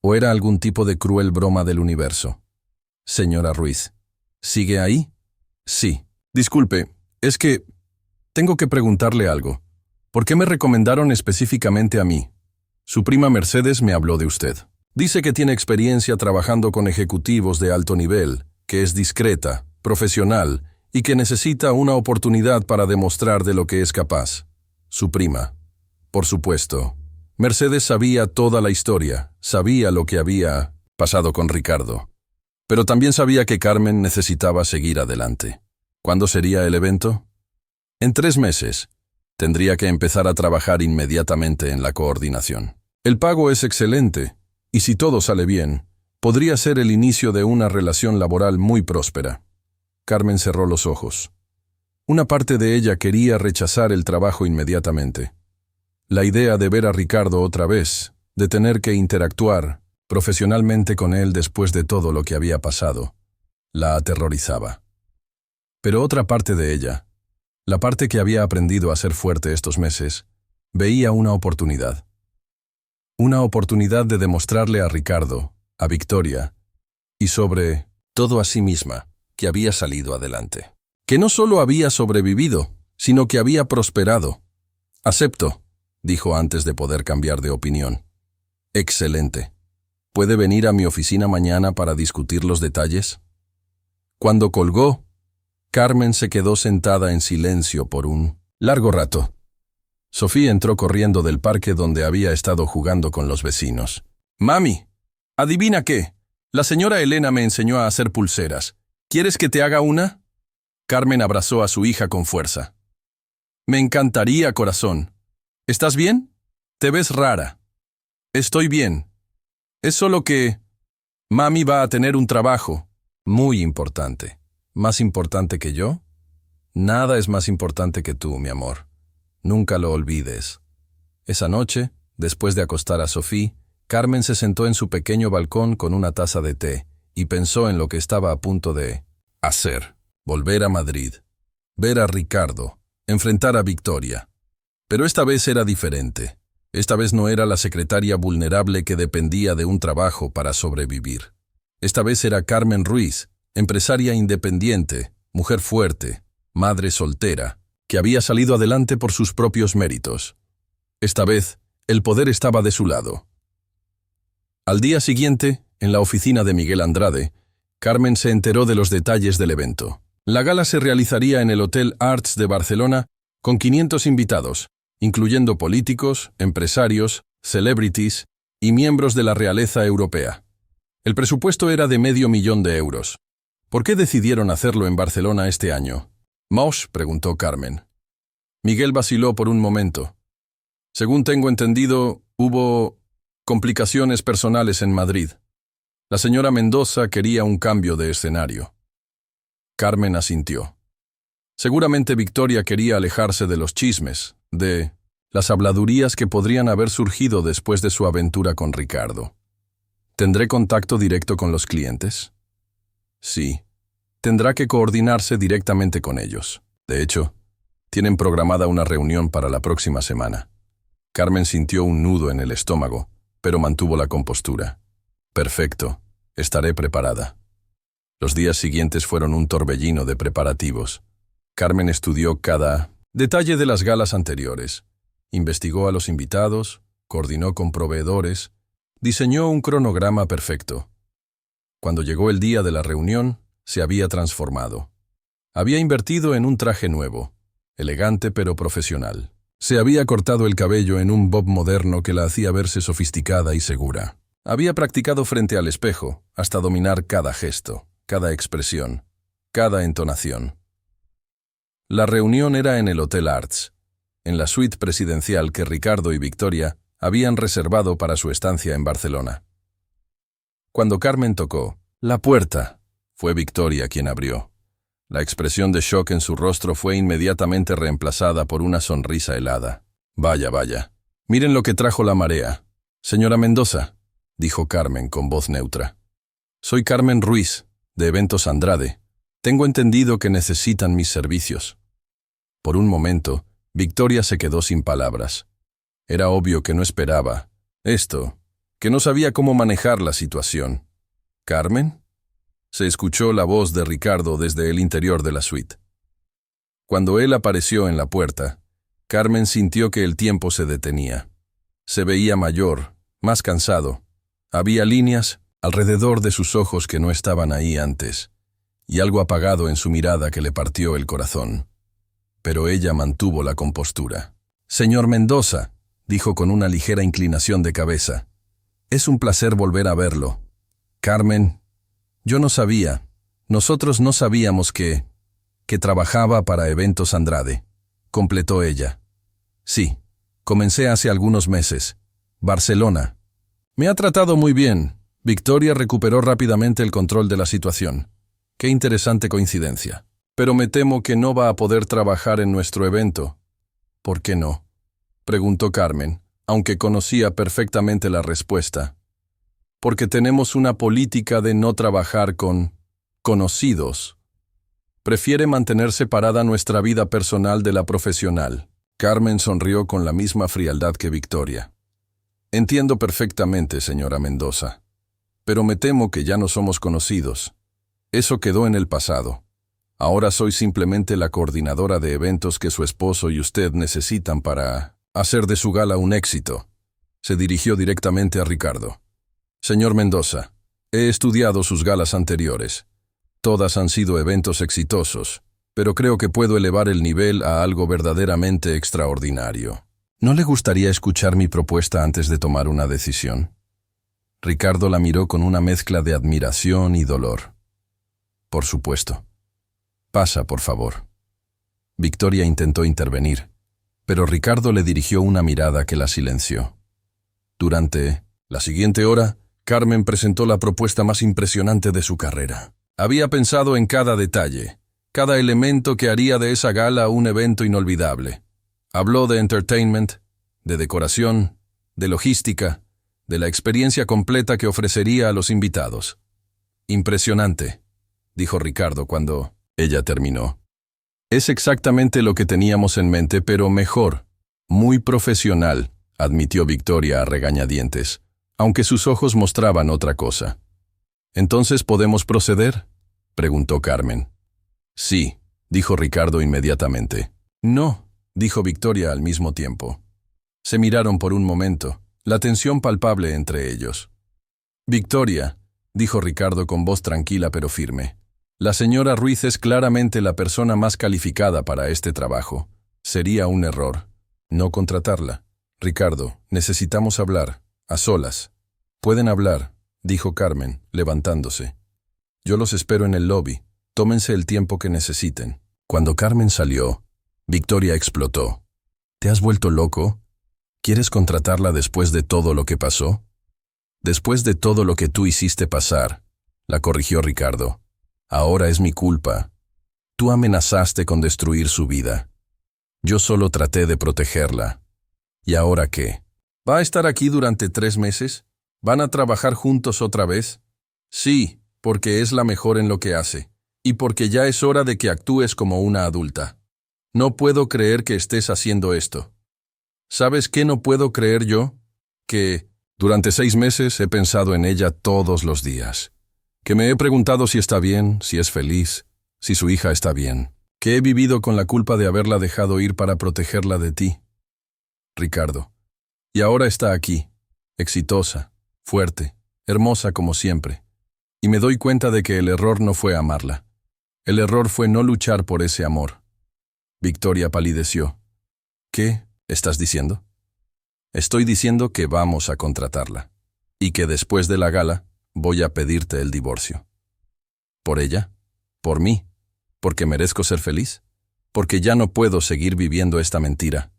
¿O era algún tipo de cruel broma del universo? Señora Ruiz, ¿sigue ahí? Sí. Disculpe, es que tengo que preguntarle algo. ¿Por qué me recomendaron específicamente a mí? Su prima Mercedes me habló de usted. Dice que tiene experiencia trabajando con ejecutivos de alto nivel, que es discreta, profesional y que necesita una oportunidad para demostrar de lo que es capaz. Su prima. Por supuesto. Mercedes sabía toda la historia, sabía lo que había pasado con Ricardo. Pero también sabía que Carmen necesitaba seguir adelante. ¿Cuándo sería el evento? En 3 meses. Tendría que empezar a trabajar inmediatamente en la coordinación. El pago es excelente, y si todo sale bien, podría ser el inicio de una relación laboral muy próspera. Carmen cerró los ojos. Una parte de ella quería rechazar el trabajo inmediatamente. La idea de ver a Ricardo otra vez, de tener que interactuar profesionalmente con él después de todo lo que había pasado, la aterrorizaba. Pero otra parte de ella, la parte que había aprendido a ser fuerte estos meses, veía una oportunidad. Una oportunidad de demostrarle a Ricardo, a Victoria, y sobre todo a sí misma, que había salido adelante. Que no solo había sobrevivido, sino que había prosperado. Acepto, dijo antes de poder cambiar de opinión. Excelente. ¿Puede venir a mi oficina mañana para discutir los detalles? Cuando colgó, Carmen se quedó sentada en silencio por un largo rato. Sofía entró corriendo del parque donde había estado jugando con los vecinos. «Mami, ¿adivina qué? La señora Elena me enseñó a hacer pulseras. ¿Quieres que te haga una?» Carmen abrazó a su hija con fuerza. «Me encantaría, corazón. ¿Estás bien? Te ves rara». «Estoy bien. Es solo que mami va a tener un trabajo muy importante». ¿Más importante que yo? Nada es más importante que tú, mi amor. Nunca lo olvides. Esa noche, después de acostar a Sofía, Carmen se sentó en su pequeño balcón con una taza de té y pensó en lo que estaba a punto de hacer. Volver a Madrid. Ver a Ricardo. Enfrentar a Victoria. Pero esta vez era diferente. Esta vez no era la secretaria vulnerable que dependía de un trabajo para sobrevivir. Esta vez era Carmen Ruiz, empresaria independiente, mujer fuerte, madre soltera, que había salido adelante por sus propios méritos. Esta vez, el poder estaba de su lado. Al día siguiente, en la oficina de Miguel Andrade, Carmen se enteró de los detalles del evento. La gala se realizaría en el Hotel Arts de Barcelona con 500 invitados, incluyendo políticos, empresarios, celebrities y miembros de la realeza europea. El presupuesto era de $500,000 de euros. ¿Por qué decidieron hacerlo en Barcelona este año? «Mosh», preguntó Carmen. Miguel vaciló por un momento. Según tengo entendido, hubo complicaciones personales en Madrid. La señora Mendoza quería un cambio de escenario. Carmen asintió. Seguramente Victoria quería alejarse de los chismes, de las habladurías que podrían haber surgido después de su aventura con Ricardo. ¿Tendré contacto directo con los clientes? Sí. Tendrá que coordinarse directamente con ellos. De hecho, tienen programada una reunión para la próxima semana. Carmen sintió un nudo en el estómago, pero mantuvo la compostura. Perfecto. Estaré preparada. Los días siguientes fueron un torbellino de preparativos. Carmen estudió cada detalle de las galas anteriores, investigó a los invitados, coordinó con proveedores, diseñó un cronograma perfecto. Cuando llegó el día de la reunión, se había transformado. Había invertido en un traje nuevo, elegante pero profesional. Se había cortado el cabello en un bob moderno que la hacía verse sofisticada y segura. Había practicado frente al espejo hasta dominar cada gesto, cada expresión, cada entonación. La reunión era en el Hotel Arts, en la suite presidencial que Ricardo y Victoria habían reservado para su estancia en Barcelona. Cuando Carmen tocó la puerta, fue Victoria quien abrió. La expresión de shock en su rostro fue inmediatamente reemplazada por una sonrisa helada. «Vaya, vaya. Miren lo que trajo la marea. Señora Mendoza», dijo Carmen con voz neutra. «Soy Carmen Ruiz, de Eventos Andrade. Tengo entendido que necesitan mis servicios». Por un momento, Victoria se quedó sin palabras. Era obvio que no esperaba esto, que no sabía cómo manejar la situación. «¿Carmen?», se escuchó la voz de Ricardo desde el interior de la suite. Cuando él apareció en la puerta, Carmen sintió que el tiempo se detenía. Se veía mayor, más cansado. Había líneas alrededor de sus ojos que no estaban ahí antes, y algo apagado en su mirada que le partió el corazón. Pero ella mantuvo la compostura. «Señor Mendoza», dijo con una ligera inclinación de cabeza, «es un placer volver a verlo. Carmen, yo no sabía, nosotros no sabíamos que trabajaba para Eventos Andrade», completó ella. «Sí, comencé hace algunos meses. Barcelona. Me ha tratado muy bien». Victoria recuperó rápidamente el control de la situación. «Qué interesante coincidencia. Pero me temo que no va a poder trabajar en nuestro evento». «¿Por qué no?», preguntó Carmen, aunque conocía perfectamente la respuesta. «Porque tenemos una política de no trabajar con conocidos. Prefiere mantener separada nuestra vida personal de la profesional». Carmen sonrió con la misma frialdad que Victoria. «Entiendo perfectamente, señora Mendoza. Pero me temo que ya no somos conocidos. Eso quedó en el pasado. Ahora soy simplemente la coordinadora de eventos que su esposo y usted necesitan para hacer de su gala un éxito». Se dirigió directamente a Ricardo. «Señor Mendoza, he estudiado sus galas anteriores. Todas han sido eventos exitosos, pero creo que puedo elevar el nivel a algo verdaderamente extraordinario. ¿No le gustaría escuchar mi propuesta antes de tomar una decisión?». Ricardo la miró con una mezcla de admiración y dolor. «Por supuesto. Pasa, por favor». Victoria intentó intervenir, pero Ricardo le dirigió una mirada que la silenció. Durante la siguiente hora, Carmen presentó la propuesta más impresionante de su carrera. Había pensado en cada detalle, cada elemento que haría de esa gala un evento inolvidable. Habló de entertainment, de decoración, de logística, de la experiencia completa que ofrecería a los invitados. «Impresionante», dijo Ricardo cuando ella terminó. «Es exactamente lo que teníamos en mente, pero mejor. Muy profesional», admitió Victoria a regañadientes, aunque sus ojos mostraban otra cosa. «¿Entonces podemos proceder?», preguntó Carmen. «Sí», dijo Ricardo inmediatamente. «No», dijo Victoria al mismo tiempo. Se miraron por un momento, la tensión palpable entre ellos. «Victoria», dijo Ricardo con voz tranquila pero firme, «la señora Ruiz es claramente la persona más calificada para este trabajo. Sería un error no contratarla. Ricardo, necesitamos hablar, a solas». «Pueden hablar», dijo Carmen, levantándose. «Yo los espero en el lobby. Tómense el tiempo que necesiten». Cuando Carmen salió, Victoria explotó. «¿Te has vuelto loco? ¿Quieres contratarla después de todo lo que pasó?». «Después de todo lo que tú hiciste pasar», la corrigió Ricardo. «Ahora es mi culpa. Tú amenazaste con destruir su vida. Yo solo traté de protegerla. ¿Y ahora qué? ¿Va a estar aquí durante 3 meses? ¿Van a trabajar juntos otra vez?». «Sí, porque es la mejor en lo que hace, y porque ya es hora de que actúes como una adulta. No puedo creer que estés haciendo esto». «¿Sabes qué no puedo creer yo? Que durante 6 meses he pensado en ella todos los días. Que me he preguntado si está bien, si es feliz, si su hija está bien. Que he vivido con la culpa de haberla dejado ir para protegerla de ti. Ricardo. Y ahora está aquí, exitosa, fuerte, hermosa como siempre. Y me doy cuenta de que el error no fue amarla. El error fue no luchar por ese amor. Victoria palideció. ¿Qué estás diciendo? Estoy diciendo que vamos a contratarla. Y que después de la gala voy a pedirte el divorcio. ¿Por ella? ¿Por mí? ¿Porque merezco ser feliz? Porque ya no puedo seguir viviendo esta mentira.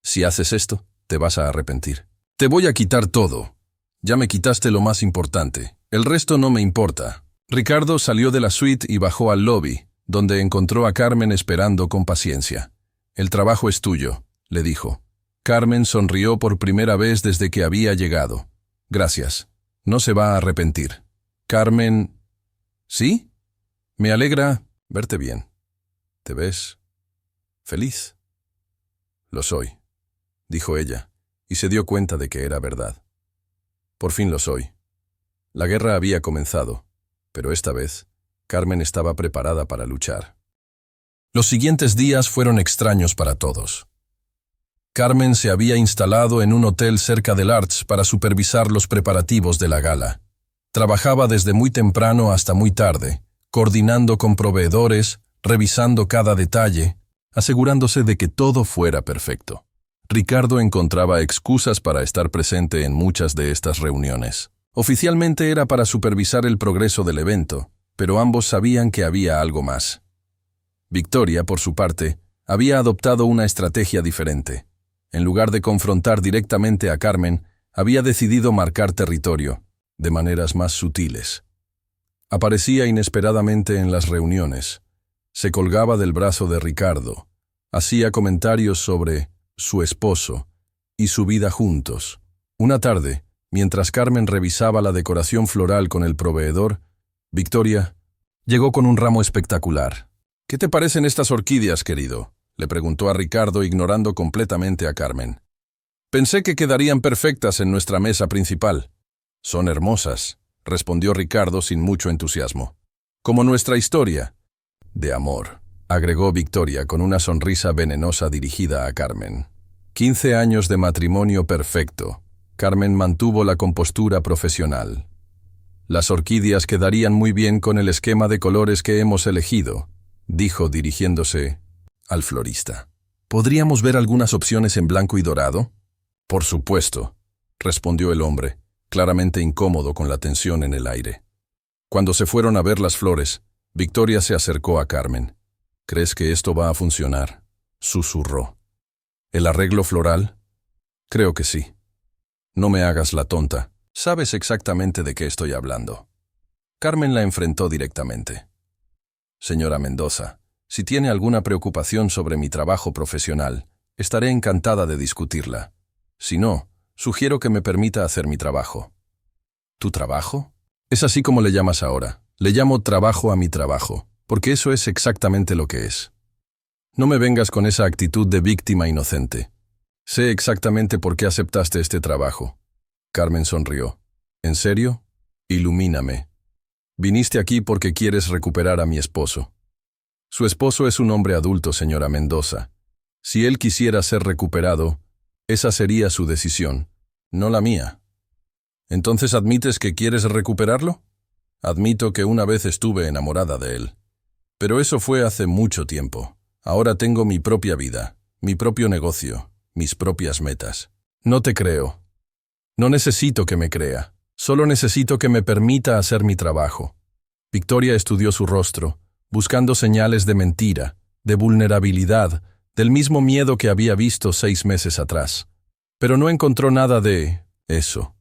Si haces esto, te vas a arrepentir. Te voy a quitar todo. Ya me quitaste lo más importante. El resto no me importa. Ricardo salió de la suite y bajó al lobby, donde encontró a Carmen esperando con paciencia. El trabajo es tuyo, le dijo. Carmen sonrió por primera vez desde que había llegado. Gracias. No se va a arrepentir. Carmen... ¿Sí? Me alegra verte bien. ¿Te ves feliz? Lo soy, dijo ella, y se dio cuenta de que era verdad. Por fin lo soy. La guerra había comenzado, pero esta vez, Carmen estaba preparada para luchar. Los siguientes días fueron extraños para todos. Carmen se había instalado en un hotel cerca del Arts para supervisar los preparativos de la gala. Trabajaba desde muy temprano hasta muy tarde, coordinando con proveedores, revisando cada detalle, asegurándose de que todo fuera perfecto. Ricardo encontraba excusas para estar presente en muchas de estas reuniones. Oficialmente era para supervisar el progreso del evento, pero ambos sabían que había algo más. Victoria, por su parte, había adoptado una estrategia diferente. En lugar de confrontar directamente a Carmen, había decidido marcar territorio, de maneras más sutiles. Aparecía inesperadamente en las reuniones, se colgaba del brazo de Ricardo, hacía comentarios sobre su esposo y su vida juntos. Una tarde, mientras Carmen revisaba la decoración floral con el proveedor, Victoria llegó con un ramo espectacular. «¿Qué te parecen estas orquídeas, querido?», le preguntó a Ricardo, ignorando completamente a Carmen. «Pensé que quedarían perfectas en nuestra mesa principal». «Son hermosas», respondió Ricardo sin mucho entusiasmo. «Como nuestra historia». «De amor», agregó Victoria con una sonrisa venenosa dirigida a Carmen. 15 años de matrimonio perfecto. Carmen mantuvo la compostura profesional. «Las orquídeas quedarían muy bien con el esquema de colores que hemos elegido», dijo dirigiéndose al florista. «¿Podríamos ver algunas opciones en blanco y dorado?» «Por supuesto», respondió el hombre, claramente incómodo con la tensión en el aire. Cuando se fueron a ver las flores, Victoria se acercó a Carmen. «¿Crees que esto va a funcionar?», susurró. «¿El arreglo floral?» «Creo que sí». «No me hagas la tonta. Sabes exactamente de qué estoy hablando». Carmen la enfrentó directamente. «Señora Mendoza, si tiene alguna preocupación sobre mi trabajo profesional, estaré encantada de discutirla. Si no, sugiero que me permita hacer mi trabajo». «¿Tu trabajo?» «Es así como le llamas ahora. Le llamo trabajo a mi trabajo, porque eso es exactamente lo que es. No me vengas con esa actitud de víctima inocente. Sé exactamente por qué aceptaste este trabajo». Carmen sonrió. «¿En serio? Ilumíname. Viniste aquí porque quieres recuperar a mi esposo». «Su esposo es un hombre adulto, señora Mendoza. Si él quisiera ser recuperado, esa sería su decisión, no la mía». «¿Entonces admites que quieres recuperarlo?» «Admito que una vez estuve enamorada de él. Pero eso fue hace mucho tiempo. Ahora tengo mi propia vida, mi propio negocio, mis propias metas». «No te creo. No necesito que me crea. Solo necesito que me permita hacer mi trabajo». Victoria estudió su rostro, buscando señales de mentira, de vulnerabilidad, del mismo miedo que había visto 6 meses atrás. Pero no encontró nada de eso.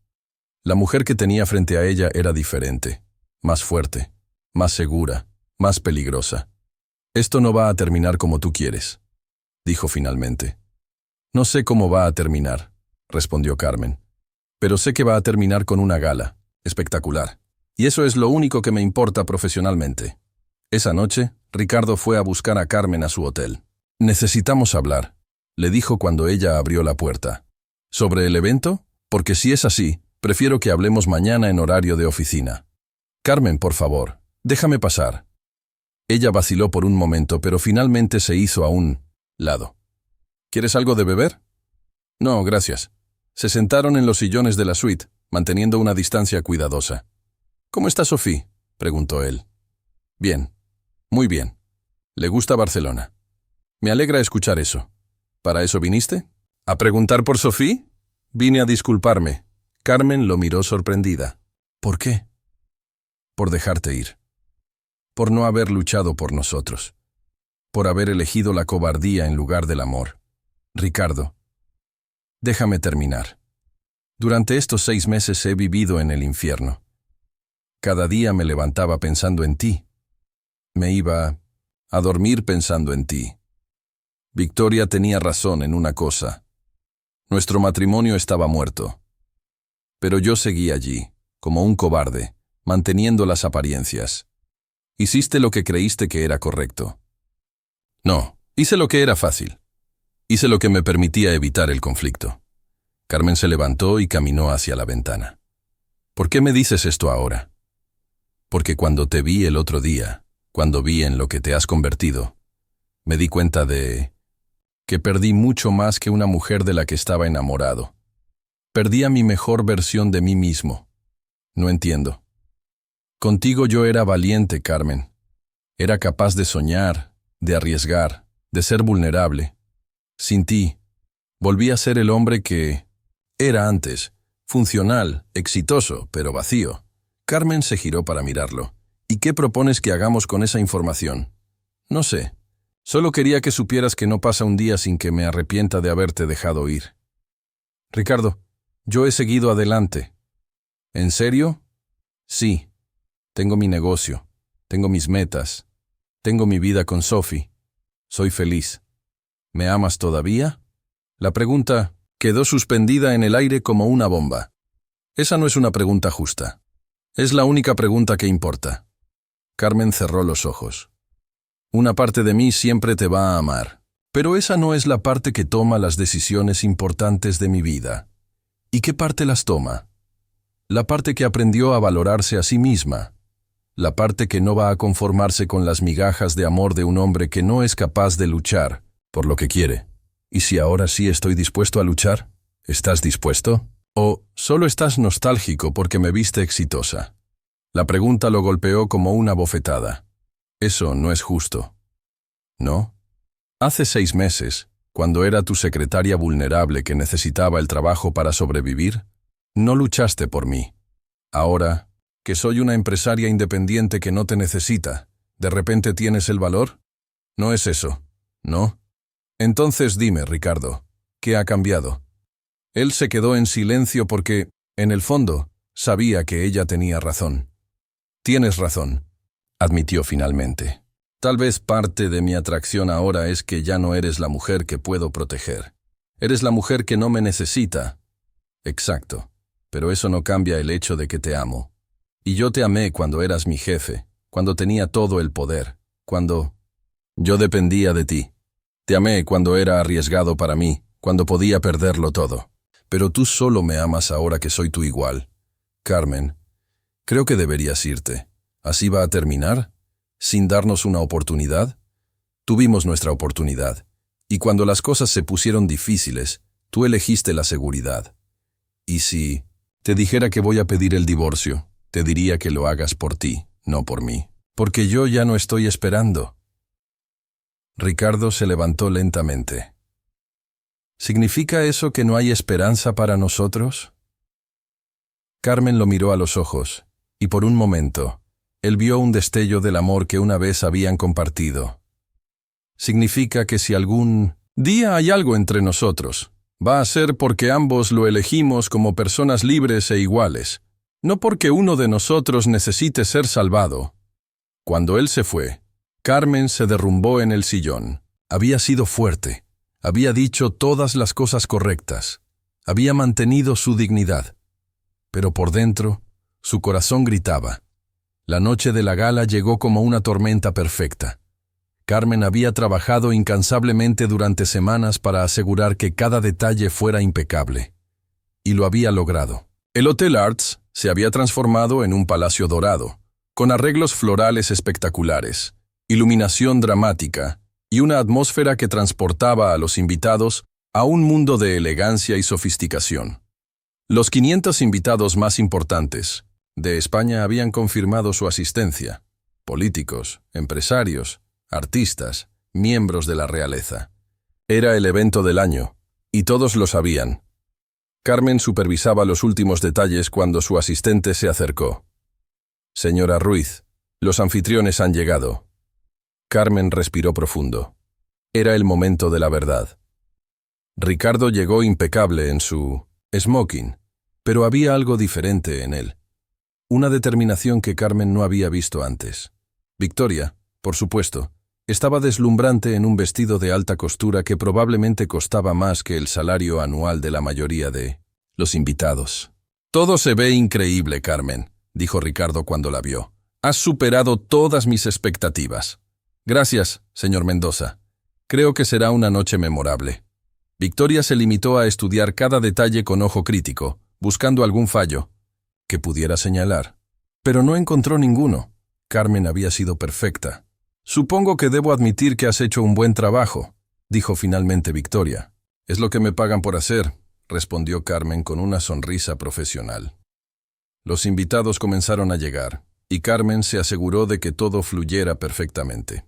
La mujer que tenía frente a ella era diferente, más fuerte, más segura, más peligrosa. «Esto no va a terminar como tú quieres», dijo finalmente. «No sé cómo va a terminar», respondió Carmen. «Pero sé que va a terminar con una gala, espectacular. Y eso es lo único que me importa profesionalmente». Esa noche, Ricardo fue a buscar a Carmen a su hotel. «Necesitamos hablar», le dijo cuando ella abrió la puerta. «¿Sobre el evento? Porque si es así, prefiero que hablemos mañana en horario de oficina». Carmen, por favor, déjame pasar. Ella vaciló por un momento, pero finalmente se hizo a un lado. ¿Quieres algo de beber? No, gracias. Se sentaron en los sillones de la suite, manteniendo una distancia cuidadosa. ¿Cómo está Sophie?, preguntó él. Bien, muy bien. Le gusta Barcelona. Me alegra escuchar eso. ¿Para eso viniste? ¿A preguntar por Sophie? Vine a disculparme. Carmen lo miró sorprendida. ¿Por qué? Por dejarte ir. Por no haber luchado por nosotros. Por haber elegido la cobardía en lugar del amor. Ricardo, déjame terminar. Durante estos 6 meses he vivido en el infierno. Cada día me levantaba pensando en ti. Me iba a dormir pensando en ti. Victoria tenía razón en una cosa. Nuestro matrimonio estaba muerto. Pero yo seguí allí, como un cobarde, manteniendo las apariencias. Hiciste lo que creíste que era correcto. No, hice lo que era fácil. Hice lo que me permitía evitar el conflicto. Carmen se levantó y caminó hacia la ventana. ¿Por qué me dices esto ahora? Porque cuando te vi el otro día, cuando vi en lo que te has convertido, me di cuenta de que perdí mucho más que una mujer de la que estaba enamorado. Perdí a mi mejor versión de mí mismo. No entiendo. Contigo yo era valiente, Carmen. Era capaz de soñar, de arriesgar, de ser vulnerable. Sin ti, volví a ser el hombre que era antes, funcional, exitoso, pero vacío. Carmen se giró para mirarlo. ¿Y qué propones que hagamos con esa información? No sé. Solo quería que supieras que no pasa un día sin que me arrepienta de haberte dejado ir. Ricardo, yo he seguido adelante. ¿En serio? Sí. Tengo mi negocio. Tengo mis metas. Tengo mi vida con Sophie. Soy feliz. ¿Me amas todavía? La pregunta quedó suspendida en el aire como una bomba. Esa no es una pregunta justa. Es la única pregunta que importa. Carmen cerró los ojos. Una parte de mí siempre te va a amar, pero esa no es la parte que toma las decisiones importantes de mi vida. ¿Y qué parte las toma? La parte que aprendió a valorarse a sí misma. La parte que no va a conformarse con las migajas de amor de un hombre que no es capaz de luchar por lo que quiere. ¿Y si ahora sí estoy dispuesto a luchar? ¿Estás dispuesto? ¿O solo estás nostálgico porque me viste exitosa? La pregunta lo golpeó como una bofetada. Eso no es justo. ¿No? Hace 6 meses, cuando era tu secretaria vulnerable que necesitaba el trabajo para sobrevivir, no luchaste por mí. Ahora, que soy una empresaria independiente que no te necesita, ¿de repente tienes el valor? No es eso, ¿no? Entonces dime, Ricardo, ¿qué ha cambiado? Él se quedó en silencio porque, en el fondo, sabía que ella tenía razón. Tienes razón, admitió finalmente. Tal vez parte de mi atracción ahora es que ya no eres la mujer que puedo proteger. Eres la mujer que no me necesita. Exacto, pero eso no cambia el hecho de que te amo. Y yo te amé cuando eras mi jefe, cuando tenía todo el poder, cuando yo dependía de ti. Te amé cuando era arriesgado para mí, cuando podía perderlo todo. Pero tú solo me amas ahora que soy tu igual. Carmen, creo que deberías irte. ¿Así va a terminar? ¿Sin darnos una oportunidad? Tuvimos nuestra oportunidad. Y cuando las cosas se pusieron difíciles, tú elegiste la seguridad. Y si te dijera que voy a pedir el divorcio, te diría que lo hagas por ti, no por mí. Porque yo ya no estoy esperando. Ricardo se levantó lentamente. ¿Significa eso que no hay esperanza para nosotros? Carmen lo miró a los ojos, y por un momento, él vio un destello del amor que una vez habían compartido. Significa que si algún día hay algo entre nosotros, va a ser porque ambos lo elegimos como personas libres e iguales, no porque uno de nosotros necesite ser salvado. Cuando él se fue, Carmen se derrumbó en el sillón. Había sido fuerte, había dicho todas las cosas correctas, había mantenido su dignidad. Pero por dentro, su corazón gritaba. La noche de la gala llegó como una tormenta perfecta. Carmen había trabajado incansablemente durante semanas para asegurar que cada detalle fuera impecable. Y lo había logrado. El Hotel Arts se había transformado en un palacio dorado, con arreglos florales espectaculares, iluminación dramática y una atmósfera que transportaba a los invitados a un mundo de elegancia y sofisticación. Los 500 invitados más importantes de España habían confirmado su asistencia: políticos, empresarios, artistas, miembros de la realeza. Era el evento del año, y todos lo sabían. Carmen supervisaba los últimos detalles cuando su asistente se acercó. «Señora Ruiz, los anfitriones han llegado». Carmen respiró profundo. Era el momento de la verdad. Ricardo llegó impecable en su smoking, pero había algo diferente en él. Una determinación que Carmen no había visto antes. Victoria, por supuesto, estaba deslumbrante en un vestido de alta costura que probablemente costaba más que el salario anual de la mayoría de los invitados. «Todo se ve increíble, Carmen», dijo Ricardo cuando la vio. «Has superado todas mis expectativas». «Gracias, señor Mendoza. Creo que será una noche memorable». Victoria se limitó a estudiar cada detalle con ojo crítico, buscando algún fallo que pudiera señalar. Pero no encontró ninguno. Carmen había sido perfecta. «Supongo que debo admitir que has hecho un buen trabajo», dijo finalmente Victoria. «Es lo que me pagan por hacer», respondió Carmen con una sonrisa profesional. Los invitados comenzaron a llegar, y Carmen se aseguró de que todo fluyera perfectamente.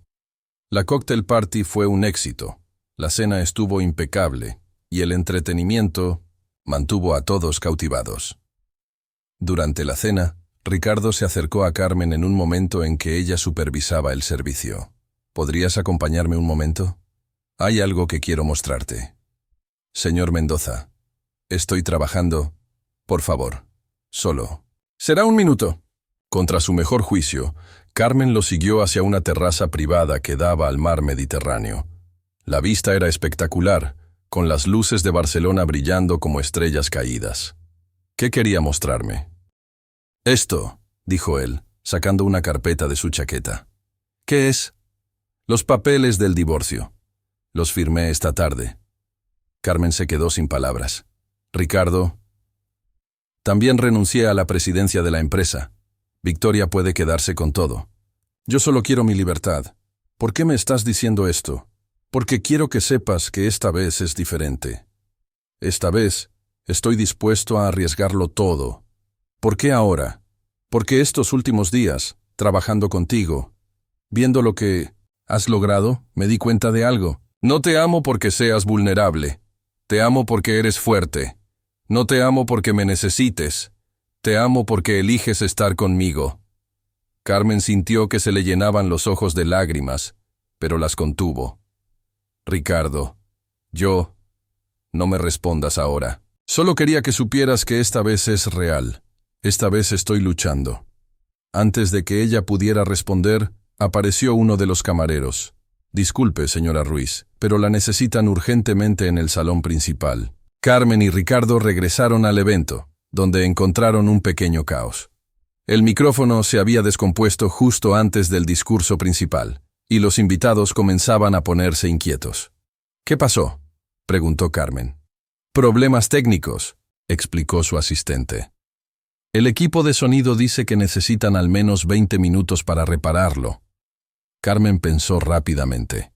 La cocktail party fue un éxito, la cena estuvo impecable, y el entretenimiento mantuvo a todos cautivados. Durante la cena, Ricardo se acercó a Carmen en un momento en que ella supervisaba el servicio. «¿Podrías acompañarme un momento? Hay algo que quiero mostrarte». «Señor Mendoza, estoy trabajando. Por favor, solo». «Será un minuto». Contra su mejor juicio, Carmen lo siguió hacia una terraza privada que daba al mar Mediterráneo. La vista era espectacular, con las luces de Barcelona brillando como estrellas caídas. ¿Qué quería mostrarme? «Esto», dijo él, sacando una carpeta de su chaqueta. «¿Qué es?» «Los papeles del divorcio. Los firmé esta tarde». Carmen se quedó sin palabras. «Ricardo, también renuncié a la presidencia de la empresa. Victoria puede quedarse con todo. Yo solo quiero mi libertad. ¿Por qué me estás diciendo esto? Porque quiero que sepas que esta vez es diferente. Esta vez estoy dispuesto a arriesgarlo todo. ¿Por qué ahora? Porque estos últimos días, trabajando contigo, viendo lo que has logrado, me di cuenta de algo. No te amo porque seas vulnerable. Te amo porque eres fuerte. No te amo porque me necesites. Te amo porque eliges estar conmigo». Carmen sintió que se le llenaban los ojos de lágrimas, pero las contuvo. «Ricardo, no me respondas ahora. Solo quería que supieras que esta vez es real. Esta vez estoy luchando». Antes de que ella pudiera responder, apareció uno de los camareros. «Disculpe, señora Ruiz, pero la necesitan urgentemente en el salón principal». Carmen y Ricardo regresaron al evento, donde encontraron un pequeño caos. El micrófono se había descompuesto justo antes del discurso principal, y los invitados comenzaban a ponerse inquietos. «¿Qué pasó?», preguntó Carmen. «Problemas técnicos», explicó su asistente. «El equipo de sonido dice que necesitan al menos 20 minutos para repararlo». Carmen pensó rápidamente.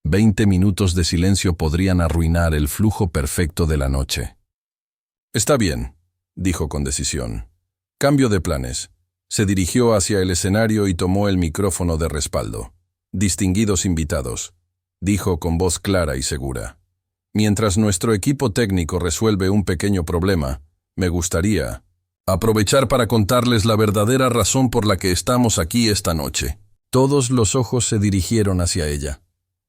20 minutos de silencio podrían arruinar el flujo perfecto de la noche. «Está bien», dijo con decisión. «Cambio de planes». Se dirigió hacia el escenario y tomó el micrófono de respaldo. «Distinguidos invitados», dijo con voz clara y segura. «Mientras nuestro equipo técnico resuelve un pequeño problema, me gustaría aprovechar para contarles la verdadera razón por la que estamos aquí esta noche». Todos los ojos se dirigieron hacia ella.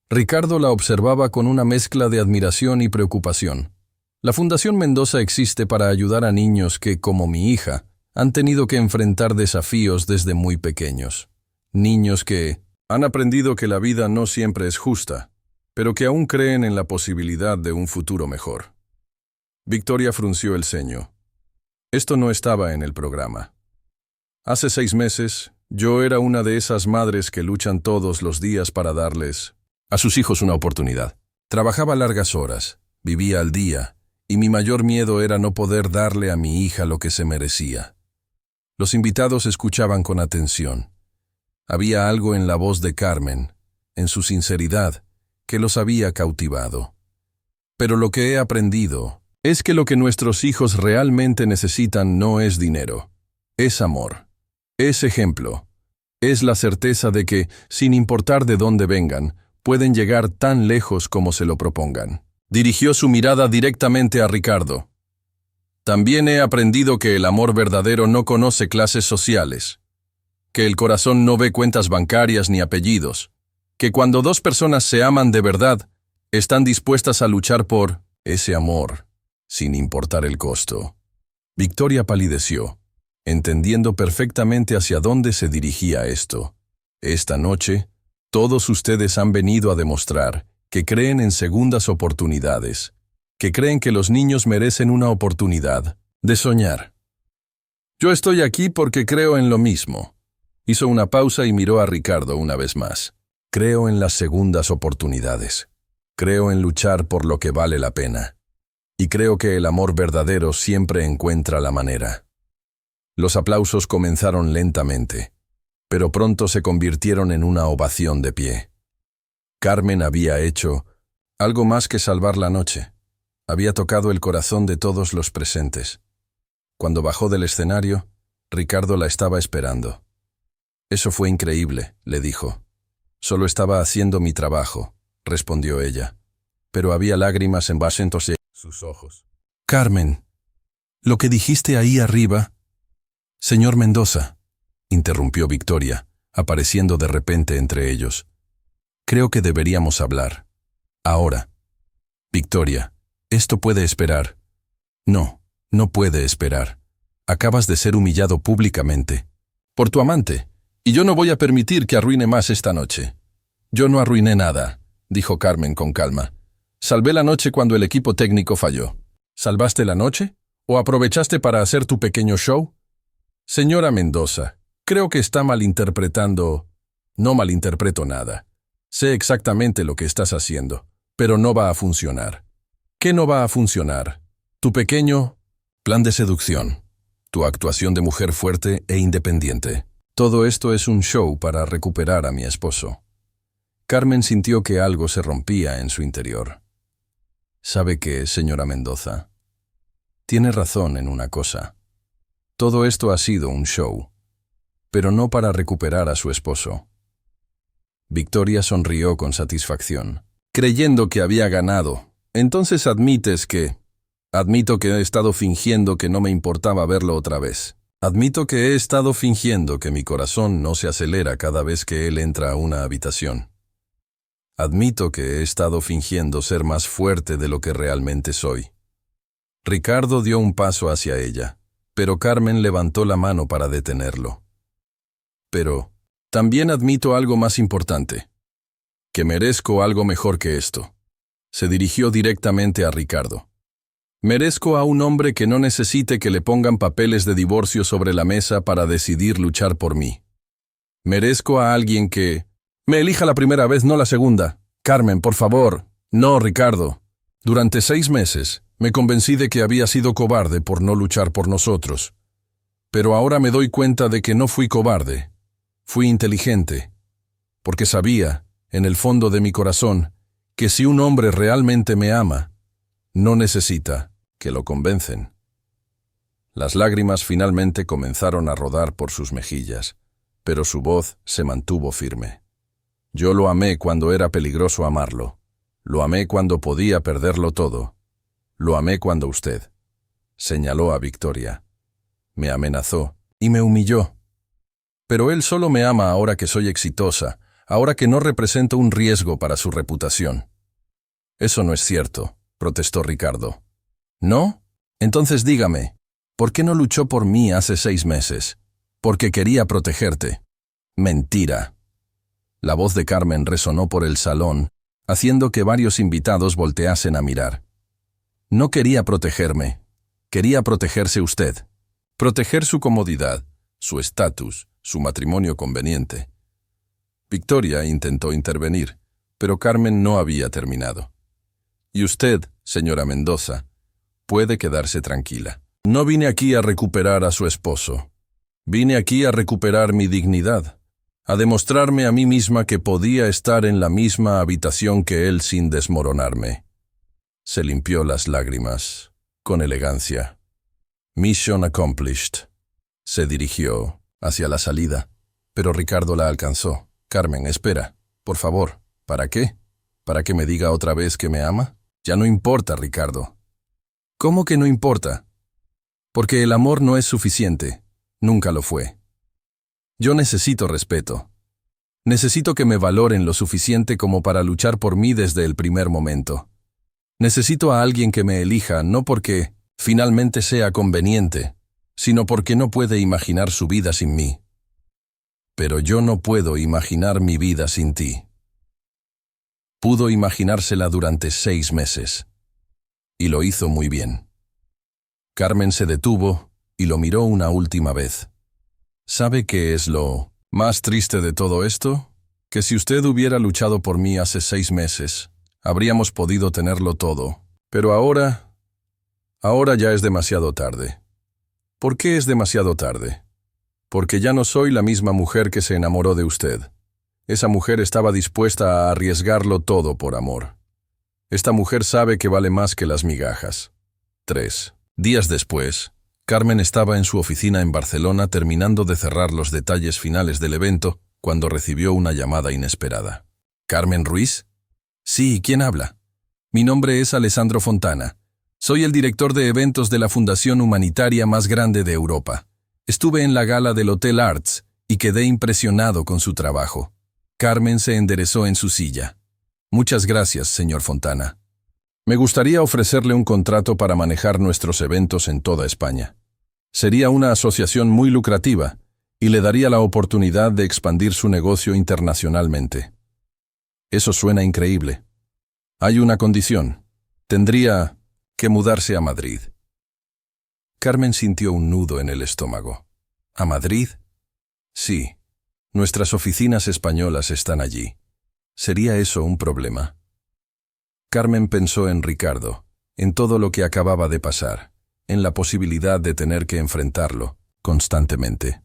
Ricardo la observaba con una mezcla de admiración y preocupación. La Fundación Mendoza existe para ayudar a niños que, como mi hija, han tenido que enfrentar desafíos desde muy pequeños. Niños que han aprendido que la vida no siempre es justa, pero que aún creen en la posibilidad de un futuro mejor. Victoria frunció el ceño. Esto no estaba en el programa. Hace 6 meses, yo era una de esas madres que luchan todos los días para darles a sus hijos una oportunidad. Trabajaba largas horas, vivía al día, y mi mayor miedo era no poder darle a mi hija lo que se merecía. Los invitados escuchaban con atención. Había algo en la voz de Carmen, en su sinceridad, que los había cautivado. Pero lo que he aprendido es que lo que nuestros hijos realmente necesitan no es dinero, es amor, es ejemplo, es la certeza de que, sin importar de dónde vengan, pueden llegar tan lejos como se lo propongan. Dirigió su mirada directamente a Ricardo. También he aprendido que el amor verdadero no conoce clases sociales, que el corazón no ve cuentas bancarias ni apellidos, que cuando dos personas se aman de verdad, están dispuestas a luchar por ese amor, sin importar el costo. Victoria palideció, entendiendo perfectamente hacia dónde se dirigía esto. Esta noche, todos ustedes han venido a demostrar que creen en segundas oportunidades, que creen que los niños merecen una oportunidad de soñar. Yo estoy aquí porque creo en lo mismo. Hizo una pausa y miró a Ricardo una vez más. Creo en las segundas oportunidades. Creo en luchar por lo que vale la pena. Y creo que el amor verdadero siempre encuentra la manera. Los aplausos comenzaron lentamente, pero pronto se convirtieron en una ovación de pie. Carmen había hecho algo más que salvar la noche. Había tocado el corazón de todos los presentes. Cuando bajó del escenario, Ricardo la estaba esperando. «Eso fue increíble», le dijo. «Solo estaba haciendo mi trabajo», respondió ella. Pero había lágrimas en vasos de sus ojos. «Carmen, lo que dijiste ahí arriba...» «Señor Mendoza», interrumpió Victoria, apareciendo de repente entre ellos. «Creo que deberíamos hablar. Ahora». «Victoria, esto puede esperar». «No, no puede esperar. Acabas de ser humillado públicamente. Por tu amante. Y yo no voy a permitir que arruine más esta noche». «Yo no arruiné nada», dijo Carmen con calma. «Salvé la noche cuando el equipo técnico falló». «¿Salvaste la noche? ¿O aprovechaste para hacer tu pequeño show?» «Señora Mendoza, creo que está malinterpretando...» «No malinterpreto nada. Sé exactamente lo que estás haciendo, pero no va a funcionar». «¿Qué no va a funcionar?» «Tu pequeño plan de seducción, tu actuación de mujer fuerte e independiente. Todo esto es un show para recuperar a mi esposo». Carmen sintió que algo se rompía en su interior. «¿Sabe qué, señora Mendoza? Tiene razón en una cosa. Todo esto ha sido un show, pero no para recuperar a su esposo». Victoria sonrió con satisfacción, creyendo que había ganado. «Entonces admites que...» «Admito que he estado fingiendo que no me importaba verlo otra vez. Admito que he estado fingiendo que mi corazón no se acelera cada vez que él entra a una habitación. Admito que he estado fingiendo ser más fuerte de lo que realmente soy». Ricardo dio un paso hacia ella, pero Carmen levantó la mano para detenerlo. «Pero también admito algo más importante, que merezco algo mejor que esto». Se dirigió directamente a Ricardo. «Merezco a un hombre que no necesite que le pongan papeles de divorcio sobre la mesa para decidir luchar por mí. Merezco a alguien que me elija la primera vez, no la segunda. Carmen, por favor». «No, Ricardo. Durante 6 meses me convencí de que había sido cobarde por no luchar por nosotros. Pero ahora me doy cuenta de que no fui cobarde. Fui inteligente. Porque sabía, en el fondo de mi corazón, que si un hombre realmente me ama, no necesita que lo convencen». Las lágrimas finalmente comenzaron a rodar por sus mejillas, pero su voz se mantuvo firme. «Yo lo amé cuando era peligroso amarlo. Lo amé cuando podía perderlo todo. Lo amé cuando usted», señaló a Victoria, «me amenazó y me humilló. Pero él solo me ama ahora que soy exitosa, ahora que no represento un riesgo para su reputación». «Eso no es cierto», protestó Ricardo. «¿No? Entonces dígame, ¿por qué no luchó por mí hace 6 meses? Porque quería protegerte». «Mentira». La voz de Carmen resonó por el salón, haciendo que varios invitados volteasen a mirar. «No quería protegerme. Quería protegerse usted. Proteger su comodidad, su estatus, su matrimonio conveniente». Victoria intentó intervenir, pero Carmen no había terminado. «Y usted, señora Mendoza, puede quedarse tranquila. No vine aquí a recuperar a su esposo. Vine aquí a recuperar mi dignidad, a demostrarme a mí misma que podía estar en la misma habitación que él sin desmoronarme. Se limpió las lágrimas, con elegancia. Mission accomplished. Se dirigió hacia la salida, pero Ricardo la alcanzó. Carmen, espera, por favor. ¿Para qué? ¿Para que me diga otra vez que me ama? Ya no importa, Ricardo. ¿Cómo que no importa? Porque el amor no es suficiente. Nunca lo fue. Yo necesito respeto. Necesito que me valoren lo suficiente como para luchar por mí desde el primer momento. Necesito a alguien que me elija no porque finalmente sea conveniente, sino porque no puede imaginar su vida sin mí. Pero yo no puedo imaginar mi vida sin ti. Pudo imaginársela durante 6 meses. Y lo hizo muy bien. Carmen se detuvo y lo miró una última vez. ¿Sabe qué es lo más triste de todo esto? Que si usted hubiera luchado por mí hace 6 meses, habríamos podido tenerlo todo. Pero ahora ya es demasiado tarde. ¿Por qué es demasiado tarde? Porque ya no soy la misma mujer que se enamoró de usted. Esa mujer estaba dispuesta a arriesgarlo todo por amor. Esta mujer sabe que vale más que las migajas. 3 días después, Carmen estaba en su oficina en Barcelona terminando de cerrar los detalles finales del evento cuando recibió una llamada inesperada. ¿Carmen Ruiz? Sí, ¿quién habla? Mi nombre es Alessandro Fontana. Soy el director de eventos de la fundación humanitaria más grande de Europa. Estuve en la gala del Hotel Arts y quedé impresionado con su trabajo. Carmen se enderezó en su silla. Muchas gracias, señor Fontana. Me gustaría ofrecerle un contrato para manejar nuestros eventos en toda España. Sería una asociación muy lucrativa y le daría la oportunidad de expandir su negocio internacionalmente. Eso suena increíble. Hay una condición. Tendría que mudarse a Madrid. Carmen sintió un nudo en el estómago. ¿A Madrid? Sí. Nuestras oficinas españolas están allí. ¿Sería eso un problema? Carmen pensó en Ricardo, en todo lo que acababa de pasar, en la posibilidad de tener que enfrentarlo constantemente.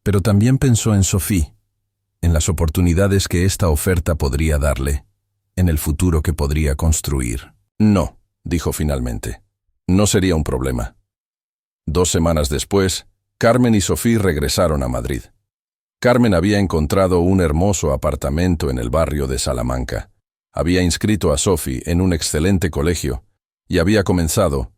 Pero también pensó en Sophie, en las oportunidades que esta oferta podría darle, en el futuro que podría construir. No, dijo finalmente. No sería un problema. 2 semanas después, Carmen y Sophie regresaron a Madrid. Carmen había encontrado un hermoso apartamento en el barrio de Salamanca. Había inscrito a Sophie en un excelente colegio y había comenzado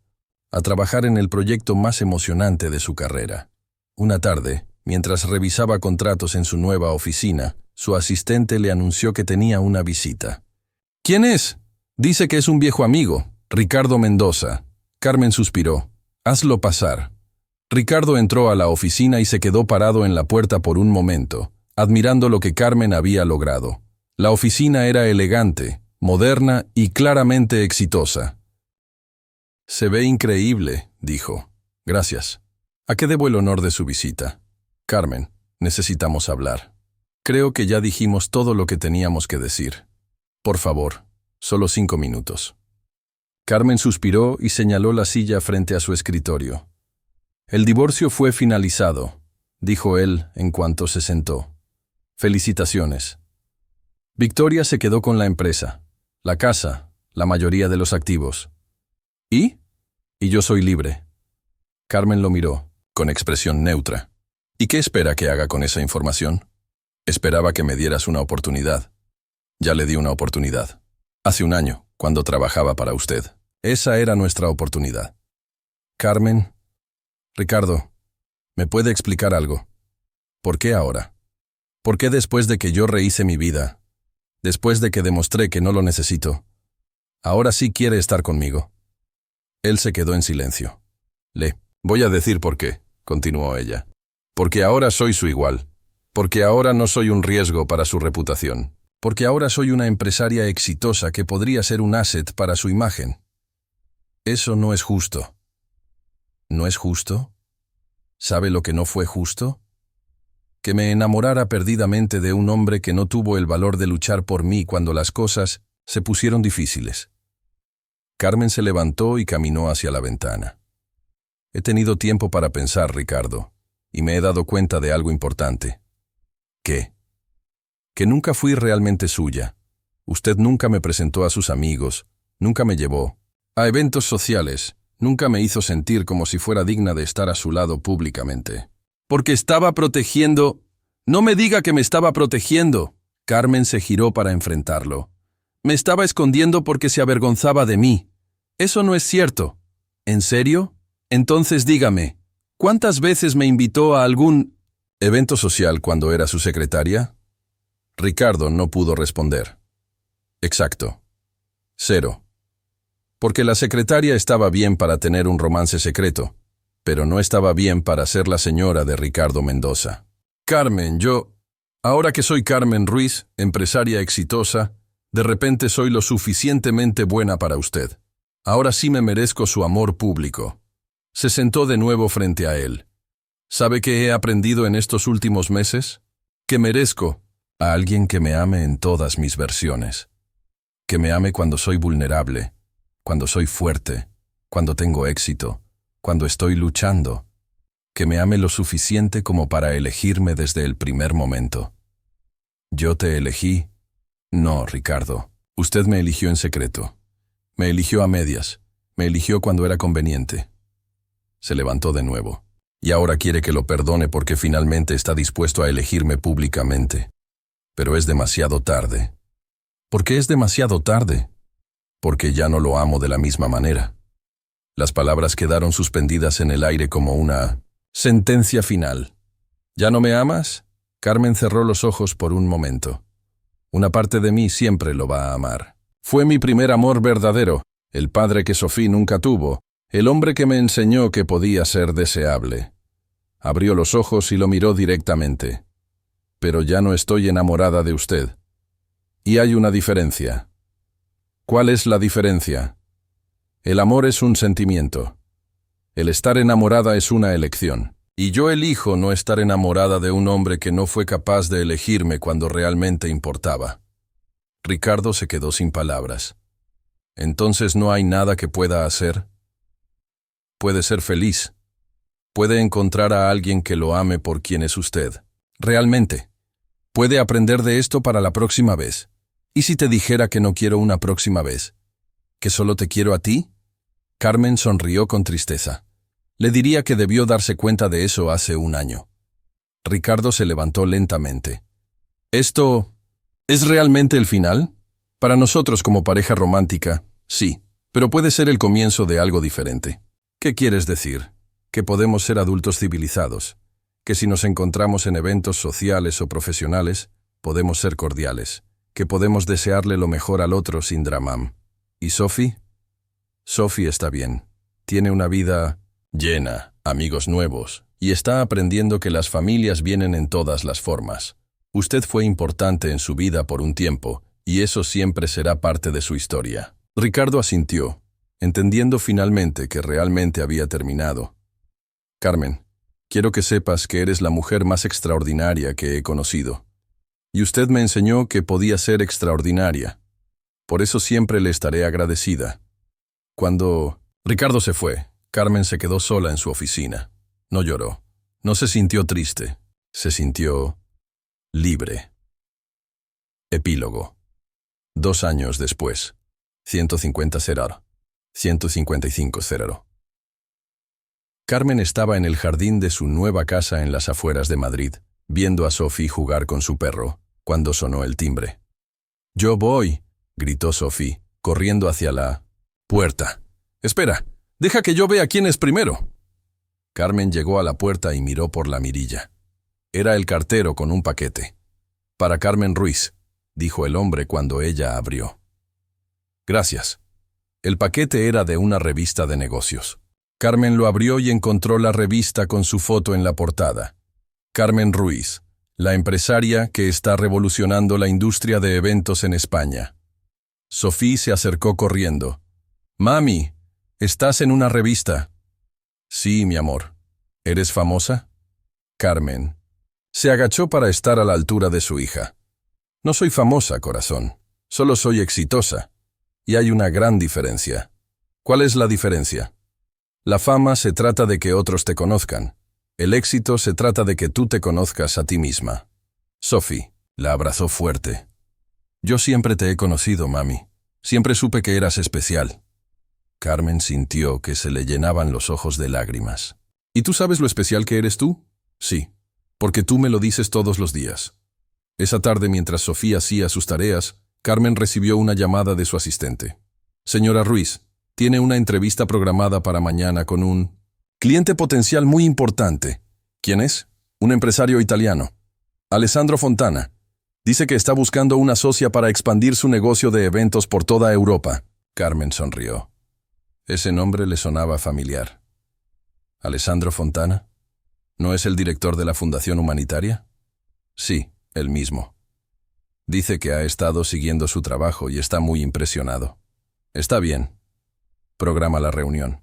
a trabajar en el proyecto más emocionante de su carrera. Una tarde, mientras revisaba contratos en su nueva oficina, su asistente le anunció que tenía una visita. ¿Quién es? Dice que es un viejo amigo, Ricardo Mendoza. Carmen suspiró. Hazlo pasar. Ricardo entró a la oficina y se quedó parado en la puerta por un momento, admirando lo que Carmen había logrado. La oficina era elegante, moderna y claramente exitosa. Se ve increíble, dijo. Gracias. ¿A qué debo el honor de su visita? Carmen, necesitamos hablar. Creo que ya dijimos todo lo que teníamos que decir. Por favor, solo 5 minutos. Carmen suspiró y señaló la silla frente a su escritorio. El divorcio fue finalizado, dijo él en cuanto se sentó. Felicitaciones. Victoria se quedó con la empresa, la casa, la mayoría de los activos. ¿Y? Y yo soy libre. Carmen lo miró, con expresión neutra. ¿Y qué espera que haga con esa información? Esperaba que me dieras una oportunidad. Ya le di una oportunidad. Hace 1 año, cuando trabajaba para usted. Esa era nuestra oportunidad. Carmen, Ricardo, ¿me puede explicar algo? ¿Por qué ahora? ¿Por qué después de que yo rehice mi vida, después de que demostré que no lo necesito, ahora sí quiere estar conmigo? Él se quedó en silencio. Voy a decir por qué, continuó ella. Porque ahora soy su igual. Porque ahora no soy un riesgo para su reputación. Porque ahora soy una empresaria exitosa que podría ser un asset para su imagen. Eso no es justo. ¿No es justo? ¿Sabe lo que no fue justo? Que me enamorara perdidamente de un hombre que no tuvo el valor de luchar por mí cuando las cosas se pusieron difíciles. Carmen se levantó y caminó hacia la ventana. He tenido tiempo para pensar, Ricardo, y me he dado cuenta de algo importante. ¿Qué? Que nunca fui realmente suya. Usted nunca me presentó a sus amigos, nunca me llevó a eventos sociales, nunca me hizo sentir como si fuera digna de estar a su lado públicamente. Porque estaba protegiendo... No me diga que me estaba protegiendo. Carmen se giró para enfrentarlo. Me estaba escondiendo porque se avergonzaba de mí. Eso no es cierto. ¿En serio? Entonces dígame, ¿cuántas veces me invitó a algún evento social cuando era su secretaria? Ricardo no pudo responder. Exacto. 0. Porque la secretaria estaba bien para tener un romance secreto, pero no estaba bien para ser la señora de Ricardo Mendoza. Carmen, ahora que soy Carmen Ruiz, empresaria exitosa, de repente soy lo suficientemente buena para usted. Ahora sí me merezco su amor público. Se sentó de nuevo frente a él. ¿Sabe qué he aprendido en estos últimos meses? Que merezco a alguien que me ame en todas mis versiones. Que me ame cuando soy vulnerable, cuando soy fuerte, cuando tengo éxito, cuando estoy luchando. Que me ame lo suficiente como para elegirme desde el primer momento. ¿Yo te elegí? No, Ricardo. Usted me eligió en secreto. Me eligió a medias. Me eligió cuando era conveniente. Se levantó de nuevo. Y ahora quiere que lo perdone porque finalmente está dispuesto a elegirme públicamente. Pero es demasiado tarde. ¿Por qué es demasiado tarde? Porque ya no lo amo de la misma manera. Las palabras quedaron suspendidas en el aire como una sentencia final. ¿Ya no me amas? Carmen cerró los ojos por un momento. Una parte de mí siempre lo va a amar. Fue mi primer amor verdadero, el padre que Sofía nunca tuvo, el hombre que me enseñó que podía ser deseable. Abrió los ojos y lo miró directamente. Pero ya no estoy enamorada de usted. Y hay una diferencia. ¿Cuál es la diferencia? El amor es un sentimiento. El estar enamorada es una elección. Y yo elijo no estar enamorada de un hombre que no fue capaz de elegirme cuando realmente importaba. Ricardo se quedó sin palabras. ¿Entonces no hay nada que pueda hacer? Puede ser feliz. Puede encontrar a alguien que lo ame por quien es usted. Realmente. Puede aprender de esto para la próxima vez. ¿Y si te dijera que no quiero una próxima vez? ¿Que solo te quiero a ti? Carmen sonrió con tristeza. Le diría que debió darse cuenta de eso hace un año. Ricardo se levantó lentamente. ¿Esto es realmente el final? Para nosotros como pareja romántica, sí, pero puede ser el comienzo de algo diferente. ¿Qué quieres decir? Que podemos ser adultos civilizados, que si nos encontramos en eventos sociales o profesionales, podemos ser cordiales, que podemos desearle lo mejor al otro sin dramam. ¿Y Sophie? Sophie está bien. Tiene una vida llena, amigos nuevos, y está aprendiendo que las familias vienen en todas las formas. Usted fue importante en su vida por un tiempo, y eso siempre será parte de su historia. Ricardo asintió, entendiendo finalmente que realmente había terminado. Carmen, quiero que sepas que eres la mujer más extraordinaria que he conocido. Y usted me enseñó que podía ser extraordinaria. Por eso siempre le estaré agradecida. Cuando Ricardo se fue, Carmen se quedó sola en su oficina. No lloró. No se sintió triste. Se sintió libre. Epílogo. 2 años después. 150 0. 155 0. Carmen estaba en el jardín de su nueva casa en las afueras de Madrid, viendo a Sophie jugar con su perro, cuando sonó el timbre. «Yo voy», gritó Sophie, corriendo hacia la puerta. «Espera, deja que yo vea quién es primero». Carmen llegó a la puerta y miró por la mirilla. Era el cartero con un paquete. «Para Carmen Ruiz», dijo el hombre cuando ella abrió. «Gracias». El paquete era de una revista de negocios. Carmen lo abrió y encontró la revista con su foto en la portada. Carmen Ruiz, la empresaria que está revolucionando la industria de eventos en España. Sophie se acercó corriendo. «Mami, ¿estás en una revista?» «Sí, mi amor. ¿Eres famosa?» Carmen se agachó para estar a la altura de su hija. «No soy famosa, corazón. Solo soy exitosa. Y hay una gran diferencia». «¿Cuál es la diferencia?» «La fama se trata de que otros te conozcan. El éxito se trata de que tú te conozcas a ti misma. Sophie la abrazó fuerte. Yo siempre te he conocido, mami. Siempre supe que eras especial. Carmen sintió que se le llenaban los ojos de lágrimas. ¿Y tú sabes lo especial que eres tú? Sí, porque tú me lo dices todos los días. Esa tarde, mientras Sofía hacía sus tareas, Carmen recibió una llamada de su asistente. Señora Ruiz, tiene una entrevista programada para mañana con un cliente potencial muy importante. ¿Quién es? Un empresario italiano. Alessandro Fontana. Dice que está buscando una socia para expandir su negocio de eventos por toda Europa. Carmen sonrió. Ese nombre le sonaba familiar. ¿Alessandro Fontana? ¿No es el director de la Fundación Humanitaria? Sí, él mismo. Dice que ha estado siguiendo su trabajo y está muy impresionado. Está bien. Programa la reunión.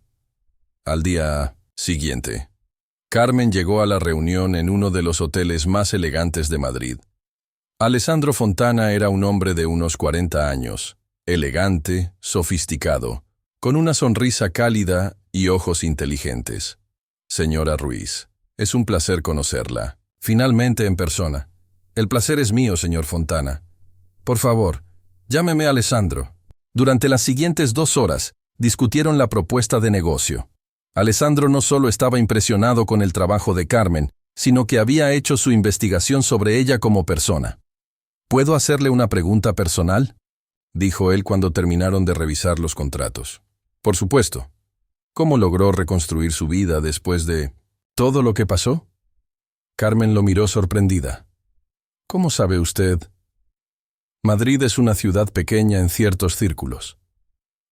Al día siguiente, Carmen llegó a la reunión en uno de los hoteles más elegantes de Madrid. Alessandro Fontana era un hombre de unos 40 años, elegante, sofisticado, con una sonrisa cálida y ojos inteligentes. Señora Ruiz, es un placer conocerla, finalmente en persona. El placer es mío, señor Fontana. Por favor, llámeme Alessandro. Durante las siguientes 2 horas, discutieron la propuesta de negocio. Alessandro no solo estaba impresionado con el trabajo de Carmen, sino que había hecho su investigación sobre ella como persona. ¿Puedo hacerle una pregunta personal?, dijo él cuando terminaron de revisar los contratos. Por supuesto. ¿Cómo logró reconstruir su vida después de todo lo que pasó? Carmen lo miró sorprendida. ¿Cómo sabe usted? Madrid es una ciudad pequeña en ciertos círculos.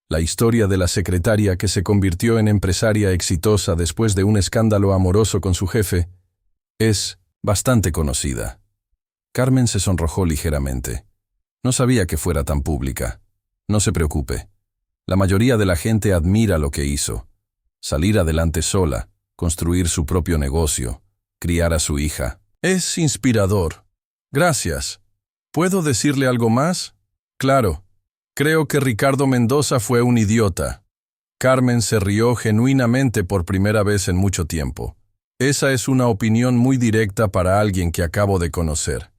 La historia de la secretaria que se convirtió en empresaria exitosa después de un escándalo amoroso con su jefe es bastante conocida. Carmen se sonrojó ligeramente. No sabía que fuera tan pública. No se preocupe. La mayoría de la gente admira lo que hizo. Salir adelante sola, construir su propio negocio, criar a su hija. Es inspirador. Gracias. ¿Puedo decirle algo más? Claro. Creo que Ricardo Mendoza fue un idiota. Carmen se rió genuinamente por primera vez en mucho tiempo. Esa es una opinión muy directa para alguien que acabo de conocer.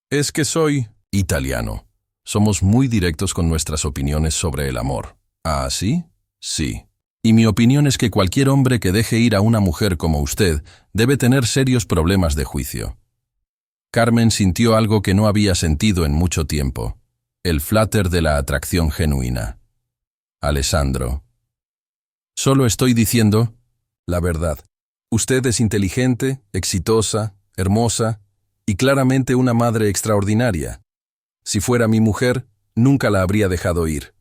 Es que soy italiano. Somos muy directos con nuestras opiniones sobre el amor. ¿Ah, sí? Sí. Y mi opinión es que cualquier hombre que deje ir a una mujer como usted debe tener serios problemas de juicio. Carmen sintió algo que no había sentido en mucho tiempo. El flatter de la atracción genuina. Alessandro. Solo estoy diciendo la verdad. Usted es inteligente, exitosa, hermosa y claramente una madre extraordinaria. Si fuera mi mujer, nunca la habría dejado ir.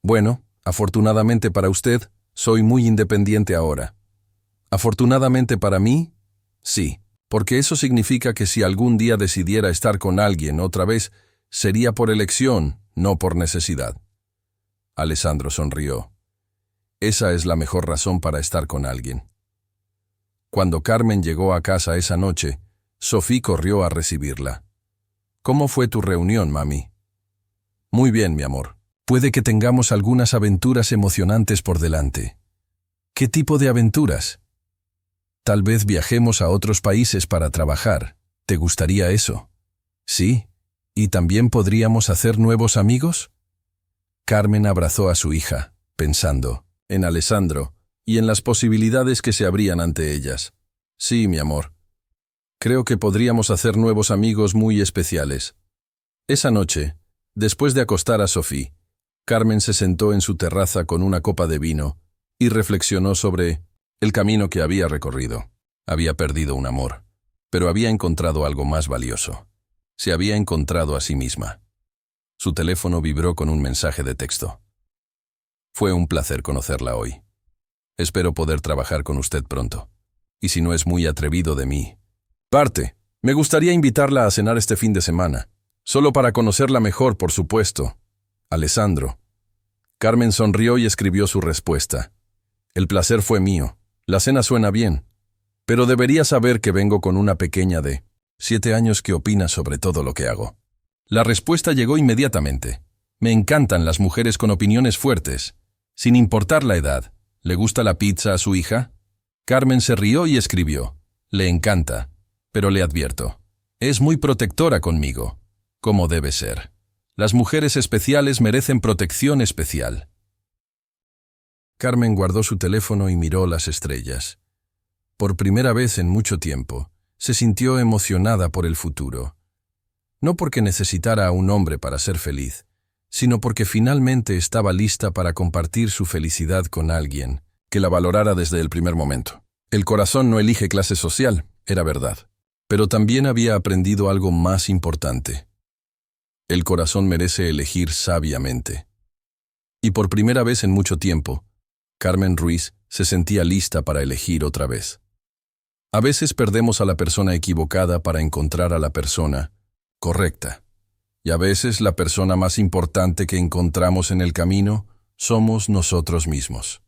Bueno, afortunadamente para usted, soy muy independiente ahora. Afortunadamente para mí, sí, porque eso significa que si algún día decidiera estar con alguien otra vez, sería por elección, no por necesidad. Alessandro sonrió. Esa es la mejor razón para estar con alguien. Cuando Carmen llegó a casa esa noche, Sophie corrió a recibirla. ¿Cómo fue tu reunión, mami? Muy bien, mi amor. Puede que tengamos algunas aventuras emocionantes por delante. ¿Qué tipo de aventuras? Tal vez viajemos a otros países para trabajar. ¿Te gustaría eso? Sí. ¿Y también podríamos hacer nuevos amigos? Carmen abrazó a su hija, pensando en Alessandro y en las posibilidades que se abrían ante ellas. Sí, mi amor. Creo que podríamos hacer nuevos amigos muy especiales. Esa noche, después de acostar a Sophie, Carmen se sentó en su terraza con una copa de vino y reflexionó sobre el camino que había recorrido. Había perdido un amor, pero había encontrado algo más valioso. Se había encontrado a sí misma. Su teléfono vibró con un mensaje de texto. Fue un placer conocerla hoy. Espero poder trabajar con usted pronto. Y si no es muy atrevido de mí, parte. Me gustaría invitarla a cenar este fin de semana. Solo para conocerla mejor, por supuesto. Alessandro. Carmen sonrió y escribió su respuesta. El placer fue mío. La cena suena bien. Pero debería saber que vengo con una pequeña de 7 años que opina sobre todo lo que hago. La respuesta llegó inmediatamente. Me encantan las mujeres con opiniones fuertes. Sin importar la edad. ¿Le gusta la pizza a su hija? Carmen se rió y escribió. Le encanta, pero le advierto, es muy protectora conmigo, como debe ser. Las mujeres especiales merecen protección especial. Carmen guardó su teléfono y miró las estrellas. Por primera vez en mucho tiempo, se sintió emocionada por el futuro. No porque necesitara a un hombre para ser feliz, sino porque finalmente estaba lista para compartir su felicidad con alguien que la valorara desde el primer momento. El corazón no elige clase social, era verdad, pero también había aprendido algo más importante. El corazón merece elegir sabiamente. Y por primera vez en mucho tiempo, Carmen Ruiz se sentía lista para elegir otra vez. A veces perdemos a la persona equivocada para encontrar a la persona correcta. Y a veces la persona más importante que encontramos en el camino somos nosotros mismos.